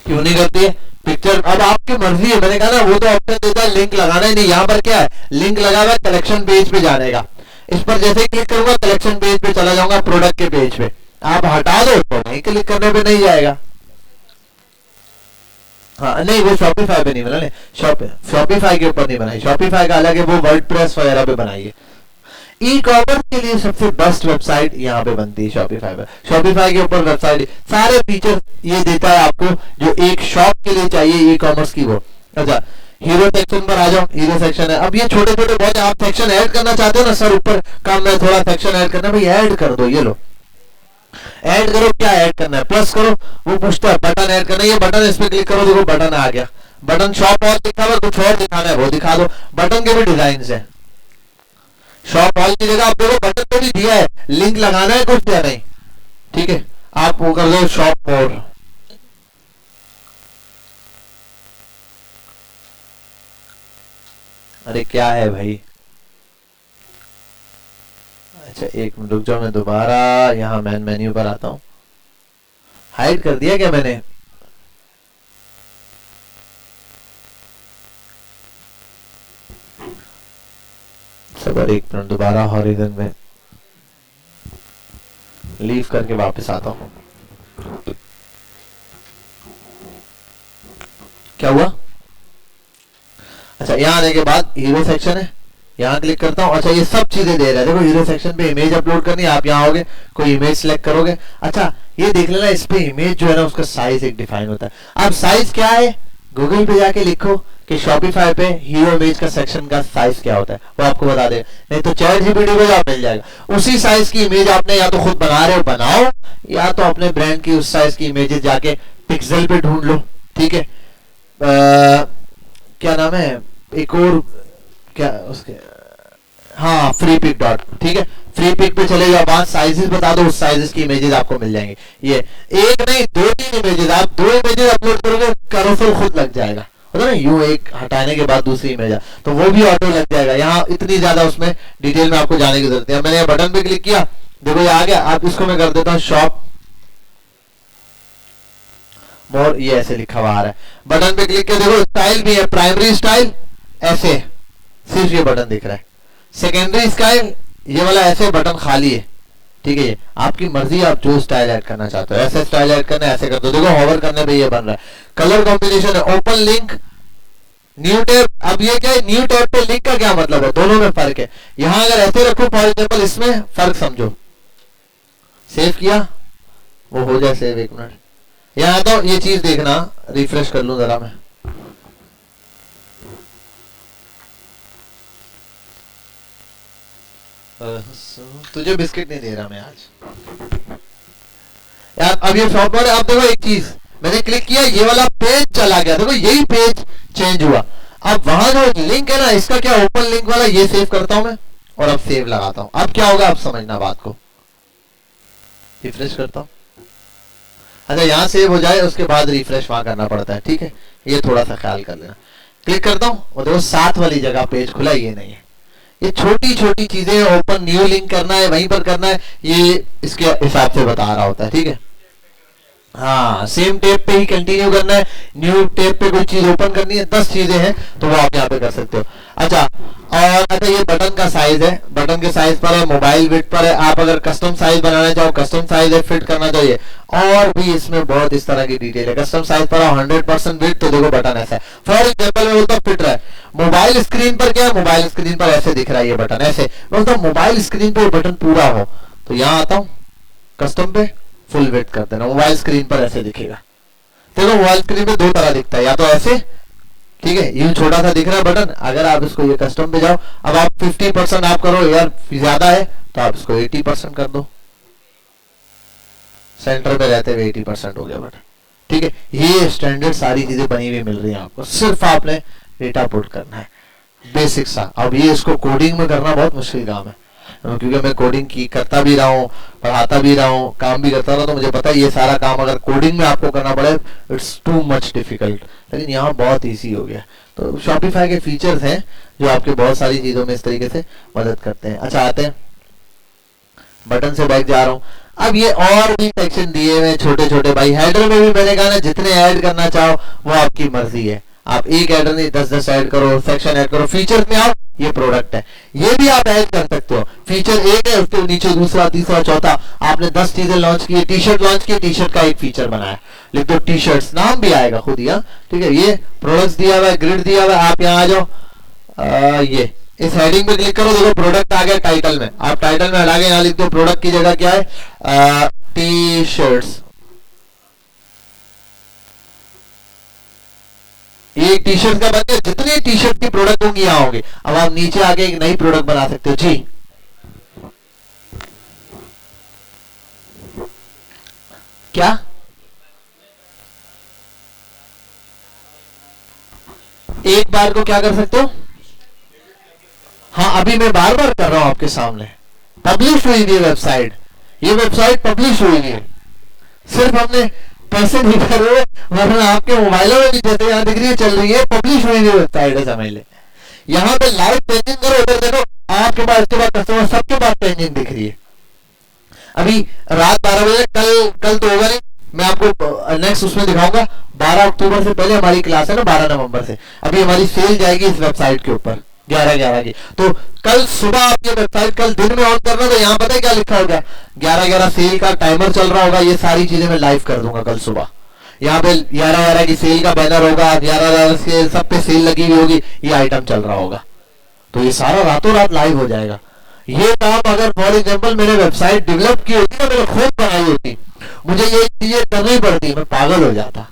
Speaker 1: क्यों नहीं करती है पिक्चर, अब आपकी मर्जी है, मैंने कहा ना वो तो ऑप्शन देता है लिंक लगाना ही नहीं, यहां पर क्या है लिंक लगा हुआ है कलेक्शन पेज पे जाने का, इस पर जैसे ही क्लिक करूंगा कलेक्शन पेज पे चला जाऊंगा, प्रोडक्ट के पेज पे। आप हटा दो तो नहीं, क्लिक करने पे नहीं जाएगा। हाँ नहीं वो शॉपिफाई पे नहीं बना, शॉपिफाई के ऊपर नहीं बनाई, शॉपिफाई का अलग है, वो वर्डप्रेस वगैरह पे बनाई है। ई कॉमर्स के लिए सबसे बेस्ट वेबसाइट यहाँ पे बनती है शॉपिफाई पे। शॉपिफाई के ऊपर वेबसाइट सारे फीचर ये देता है आपको जो एक शॉप के लिए चाहिए ई कॉमर्स की वो। अच्छा हीरो सेक्शन पर आ जाओ, हीरो सेक्शन है। अब ये छोटे छोटे बहुत, आप सेक्शन ऐड करना चाहते हो ना सर, ऊपर काम में थोड़ा सेक्शन ऐड करना, भाई ऐड कर दो, ये लो ऐड करो। क्या ऐड करना है, प्लस करो, वो पूछता है बटन ऐड करना है, ये बटन, इस पे क्लिक करो, देखो बटन आ गया। बटन शॉप और दिखा हुआ, कुछ और दिखाना है वो दिखा दो। बटन के भी डिजाइन है, शॉप ऑल की जगह आप देखो बटन तो भी दिया है, लिंक लगाना है कुछ दिया नहीं, ठीक है। आप वो कर लो शॉप मोर, अरे क्या है भाई। अच्छा एक मिनट रुक जाओ, मैं दोबारा यहाँ मेन मेन्यू पर आता हूँ। हाइड कर दिया क्या मैंने, सबर एक मिनट, दोबारा हॉरिजन में लीव करके वापस आता हूँ। क्या हुआ, अच्छा यहाँ आने के बाद हीरो सेक्शन है, यहाँ क्लिक करता हूँ। अच्छा ये सब चीजें दे रहा है, देखो हीरो सेक्शन पे इमेज अपलोड करनी है, आप यहाँ आओगे कोई इमेज सिलेक्ट करोगे। अच्छा ये देख लेना, इस पे इमेज जो है ना उसका साइज एक डिफाइन होता है। अब साइज क्या है, गूगल पे जाके लिखो कि शॉपिफाई पे हीरो इमेज का सेक्शन का साइज क्या होता है, वो आपको बता दे। नहीं तो चैट जीपीटी पे आप मिल जाएगा। उसी साइज की इमेज आपने या तो खुद बना रहे हो बनाओ, या तो अपने ब्रांड की उस साइज की इमेजेस जाके पिक्सेल पे ढूंढ लो, ठीक है। क्या नाम है एक और, क्या उसके, हाँ फ्री पिक डॉट, ठीक है। फ्री पिक पे चले जाओ, 5 साइजेस बता दो, उस साइजेस की इमेजेस आपको मिल जाएंगे। ये एक नहीं 2-3 इमेजेस, आप 2 इमेजेस अपलोड करोगे कैरोसेल खुद लग जाएगा, होता ना यूं एक हटाने के बाद दूसरी इमेज, तो वो भी ऑटो लग जाएगा। यहाँ इतनी ज्यादा उसमें डिटेल में आपको जाने की जरूरत है। मैंने बटन पे क्लिक किया, देखो ये आ गया। आप इसको मैं कर देता हूँ शॉप मोर, ये ऐसे लिखा हुआ आ रहा है। बटन पे क्लिक किया, देखो स्टाइल भी है, प्राइमरी स्टाइल ऐसे, सिर्फ ये बटन दिख रहा है। सेकेंडरी स्टाइल ये वाला ऐसे बटन खाली है, ठीक है। ये आपकी मर्जी, आप जो स्टाइल ऐड करना चाहते हो, ऐसे स्टाइल ऐड करना है ऐसे कर दो। देखो होवर करने पे ये बन रहा है। कलर कॉम्बिनेशन है, ओपन लिंक, न्यू टैब। अब ये क्या है, न्यू टैब पे लिंक का क्या मतलब है, दोनों में फर्क है। यहां अगर ऐसे रखो फॉर एग्जाम्पल, इसमें फर्क समझो। सेव किया, वो हो जाए सेव, 1 मिनट। यहाँ तो ये चीज देखना, रिफ्रेश कर लूं जरा मैं। तुझे बिस्किट नहीं दे रहा मैं आज यार। अब ये शॉप पर आप देखो एक चीज, मैंने क्लिक किया, ये वाला पेज चला गया, देखो यही पेज चेंज हुआ। अब वहां जो लिंक है ना, इसका क्या, ओपन लिंक वाला, ये सेव करता हूं मैं और अब सेव लगाता हूं। अब क्या होगा, आप समझना बात को। रिफ्रेश करता हूं, अच्छा यहां सेव हो जाए, उसके बाद रिफ्रेश वहां करना पड़ता है, ठीक है। ये थोड़ा सा ख्याल कर लेना। क्लिक करता हूं और देखो 7 वाली जगह पेज खुला, ये नहीं है। ये छोटी छोटी चीजें, ओपन न्यू लिंक करना है, वहीं पर करना है, ये इसके हिसाब से बता रहा होता है, ठीक है। हाँ सेम टेप पे ही कंटिन्यू करना है, न्यू टेप पे कोई चीज ओपन करनी है, 10 चीजें हैं तो वो आप यहाँ पे कर सकते हो। अच्छा और अच्छा ये बटन का साइज है, बटन के साइज पर है, मोबाइल विड्थ पर है। आप अगर कस्टम साइज बनाना चाहो, कस्टम साइज है, फिट करना चाहिए। और भी इसमें बहुत इस तरह की डिटेल है। कस्टम साइज पर 100% विड्थ, तो देखो बटन ऐसा है। फॉर एग्जाम्पल मैं बोलता हूँ फिट रहा है। मोबाइल स्क्रीन पर क्या है, मोबाइल स्क्रीन पर ऐसे दिख रहा है ये बटन, ऐसे बोलता हूँ मोबाइल स्क्रीन पर बटन पूरा हो, तो यहाँ आता हूँ कस्टम पे, फुल विड्थ कर देना। मोबाइल स्क्रीन पर ऐसे दिखेगा, देखो मोबाइल स्क्रीन पे 2 तरह दिखता है, या तो ऐसे, ठीक है, यूं छोटा सा दिख रहा है बटन। अगर आप इसको ये कस्टम पे जाओ, अब आप 50% आप करो यार, ज्यादा है तो आप इसको 80% कर दो, सेंटर पे रहते हुए 80% हो गया बटन, ठीक है। ये स्टैंडर्ड सारी चीजें बनी हुई मिल रही है आपको, सिर्फ आपने डेटा पुट करना है, बेसिक सा। अब ये इसको कोडिंग में करना बहुत मुश्किल काम है, क्योंकि मैं कोडिंग की करता भी रहा हूँ, पढ़ाता भी रहा हूँ, काम भी करता रहा, तो मुझे पता है ये सारा काम अगर कोडिंग में आपको करना पड़े इट्स टू मच डिफिकल्ट। लेकिन यहाँ बहुत इजी हो गया। तो शॉपिफाई के फीचर्स हैं जो आपके बहुत सारी चीजों में इस तरीके से मदद करते हैं। अच्छा आते हैं, बटन से बैक जा रहा हूँ। अब ये और भी सेक्शन दिए हुए छोटे छोटे भाई। हेडर में भी मैंने कहा ना, जितने ऐड करना चाहो वो आपकी मर्जी है, आप एक ऐड नहीं 10-10 ऐड करो, सेक्शन ऐड करो। फीचर में आओ, ये प्रोडक्ट है, ये भी आप ऐड कर सकते हो। फीचर एक है, उसके नीचे दूसरा, तीसरा, चौथा। आपने 10 चीजें लॉन्च की, टी शर्ट लॉन्च की, टी शर्ट का एक फीचर बनाया, लिख दो टी शर्ट्स, नाम भी आएगा खुद ही, ठीक है। ये प्रोडक्ट्स दिया हुआ है, ग्रिड दिया हुआ है। आप यहाँ आ जाओ, ये इस हेडिंग पे क्लिक करो, देखो प्रोडक्ट आ गया टाइटल में। आप टाइटल में हटा के यहाँ लिख दो प्रोडक्ट की जगह क्या है, टी शर्ट्स। ये टी शर्ट का बन गया, जितनी टी शर्ट की प्रोडक्ट होंगी यहाँ होंगे। अब आप नीचे आके एक नई प्रोडक्ट बना सकते हो जी। क्या एक बार को क्या कर सकते हो, हाँ अभी मैं बार बार कर रहा हूं आपके सामने। पब्लिश हुई है वेबसाइट, ये वेबसाइट पब्लिश हुई है, सिर्फ हमने पैसे नहीं कर रहे, वरना आपके मोबाइलों में भी जैसे यहाँ दिख रही है चल रही है, पब्लिश हुई है वेबसाइट है, समझ ले। यहाँ पे लाइव पेजिंग करो, उधर देखो आपके पास, इसके बाद कस्टमर सबके पास पेजिंग दिख रही है। अभी रात 12 बजे, कल तो होगा नहीं, मैं आपको नेक्स्ट उसमें दिखाऊंगा। 12 अक्टूबर से पहले हमारी क्लास है ना, 12 नवंबर से। अभी हमारी सेल जाएगी इस वेबसाइट के ऊपर 11/11 की। तो कल सुबह आप ये वेबसाइट कल दिन में ऑन करना, तो यहाँ पता है क्या लिखा होगा, 11/11 सेल का टाइमर चल रहा होगा। ये सारी चीजें मैं लाइव कर दूंगा कल सुबह। यहाँ पे 11/11 की सेल का बैनर होगा, 11/11 से सब पे सेल लगी हुई होगी, ये आइटम चल रहा होगा। तो ये सारा रातों रात लाइव हो जाएगा। ये काम अगर फॉर एग्जाम्पल मैंने वेबसाइट डेवलप की होती ना, मैंने खुद बनाई होती, मुझे ये चीजें करनी पड़ती, मैं पागल हो जाता।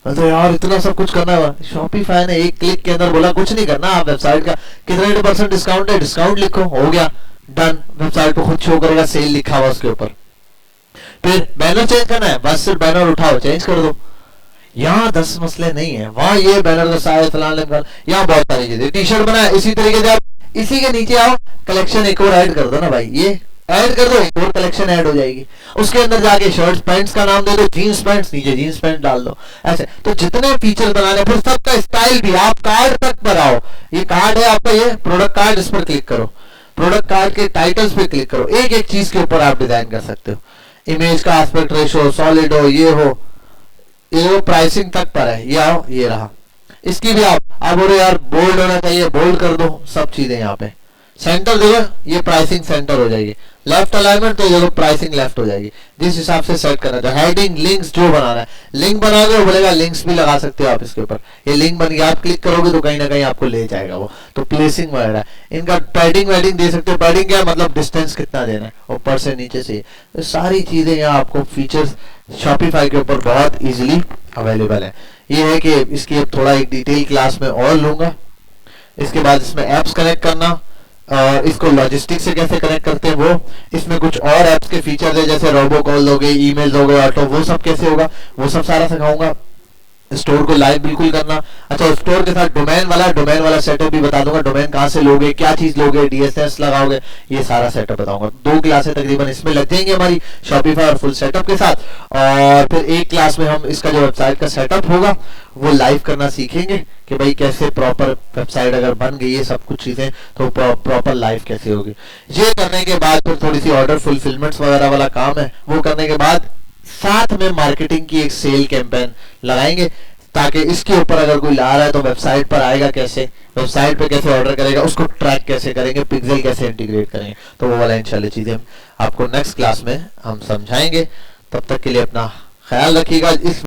Speaker 1: तो यार इतना सब कुछ करना है। शॉपिफाई ने एक क्लिक के अंदर बोला कुछ नहीं करना, आप वेबसाइट का कितने % डिस्काउंट है, डिस्काउंट लिखो, हो गया, डन। वेबसाइट को खुद शो करेगा, सेल लिखा हुआ उसके ऊपर। फिर बैनर चेंज करना है, बस सिर्फ बैनर उठाओ, चेंज कर दो। यहाँ 10 मसले नहीं है, वहां ये बैनर का साइज फलाने, यहाँ बहुत सारी चीजें। टी शर्ट बनाए, इसी तरीके से आप इसी के नीचे आओ, कलेक्शन एक और ऐड कर दो ना भाई, ये ऐड कर दो, एक और कलेक्शन ऐड हो जाएगी। उसके अंदर जाके शर्ट्स पैंट्स का नाम दे दो, जीन्स पैंट्स, नीचे जीन्स पैंट डाल दो। ऐसे तो जितने फीचर बनाने, फिर सबका स्टाइल भी आप कार्ड तक पर आओ। ये कार्ड है आपका, ये प्रोडक्ट कार्ड, इस पर क्लिक करो, प्रोडक्ट कार्ड के टाइटल्स पे क्लिक करो, एक एक चीज के ऊपर आप डिजाइन कर सकते हो। इमेज का एस्पेक्ट रेशो, सॉलिड हो, ये हो, ये वो प्राइसिंग तक पर है, ये आओ, ये रहा। इसकी भी आप बोलो यार बोल्ड होना चाहिए, बोल्ड कर दो, सब चीजें यहाँ पे। सेंटर देखो, ये प्राइसिंग सेंटर हो जाएगी। लेफ्ट अलाइनमेंट तो देखो प्राइसिंग लेफ्ट हो जाएगी, जिस हिसाब से सेट करना है। हेडिंग, लिंक्स जो बनाना है, लिंक बनाओगे वो बोलेगा, लिंक्स भी लगा सकते हो आप इसके ऊपर। ये लिंक बन गया, आप क्लिक करोगे तो कहीं ना कहीं आपको ले जाएगा वो। तो प्लेसिंग वगैरह, इनका पैडिंग वेडिंग दे सकते हो। पैडिंग क्या है, मतलब डिस्टेंस कितना देना है, ऊपर से नीचे से। तो सारी चीजें यहाँ आपको फीचर्स शॉपिफाई के ऊपर बहुत इजीली अवेलेबल है। ये है कि इसकी अब थोड़ा एक डिटेल क्लास में और लूंगा। इसके बाद इसमें एप्स कनेक्ट करना, और इसको लॉजिस्टिक से कैसे कनेक्ट करते हैं वो, इसमें कुछ और एप्स के फीचर है, जैसे रोबो कॉल हो गए, ईमेल हो गए, ऑटो, वो सब कैसे होगा वो सब सारा सिखाऊंगा। स्टोर को लाइव बिल्कुल करना। अच्छा, स्टोर के साथ डोमेन वाला सेटअप भी बता दूंगा, डोमेन कहाँ से लोगे, क्या चीज लोगे, डीएसएस लगाओगे, ये सारा सेटअप बताऊंगा। 2 क्लासें तकरीबन इसमें लग जाएंगी हमारी शॉपिफाई और फुल सेटअप के साथ। और फिर एक क्लास में हम इसका जो वेबसाइट का सेटअप होगा वो लाइव करना सीखेंगे कि भाई कैसे प्रॉपर वेबसाइट अगर बन गई है सब कुछ चीजें, तो प्रॉपर लाइव कैसे होगी। ये करने के बाद फिर थोड़ी सी ऑर्डर फुलफिलमेंट्स वगैरह वाला काम है, वो करने के बाद साथ में मार्केटिंग की एक सेल कैंपेन लगाएंगे, ताकि इसके ऊपर अगर कोई ला रहा है तो वेबसाइट पर आएगा कैसे, वेबसाइट पे कैसे ऑर्डर करेगा, उसको ट्रैक कैसे करेंगे, पिक्सेल कैसे इंटीग्रेट करेंगे। तो वो वाला इंशाल्लाह चीजें आपको नेक्स्ट क्लास में हम समझाएंगे। तब तक के लिए अपना ख्याल रखिएगा। इस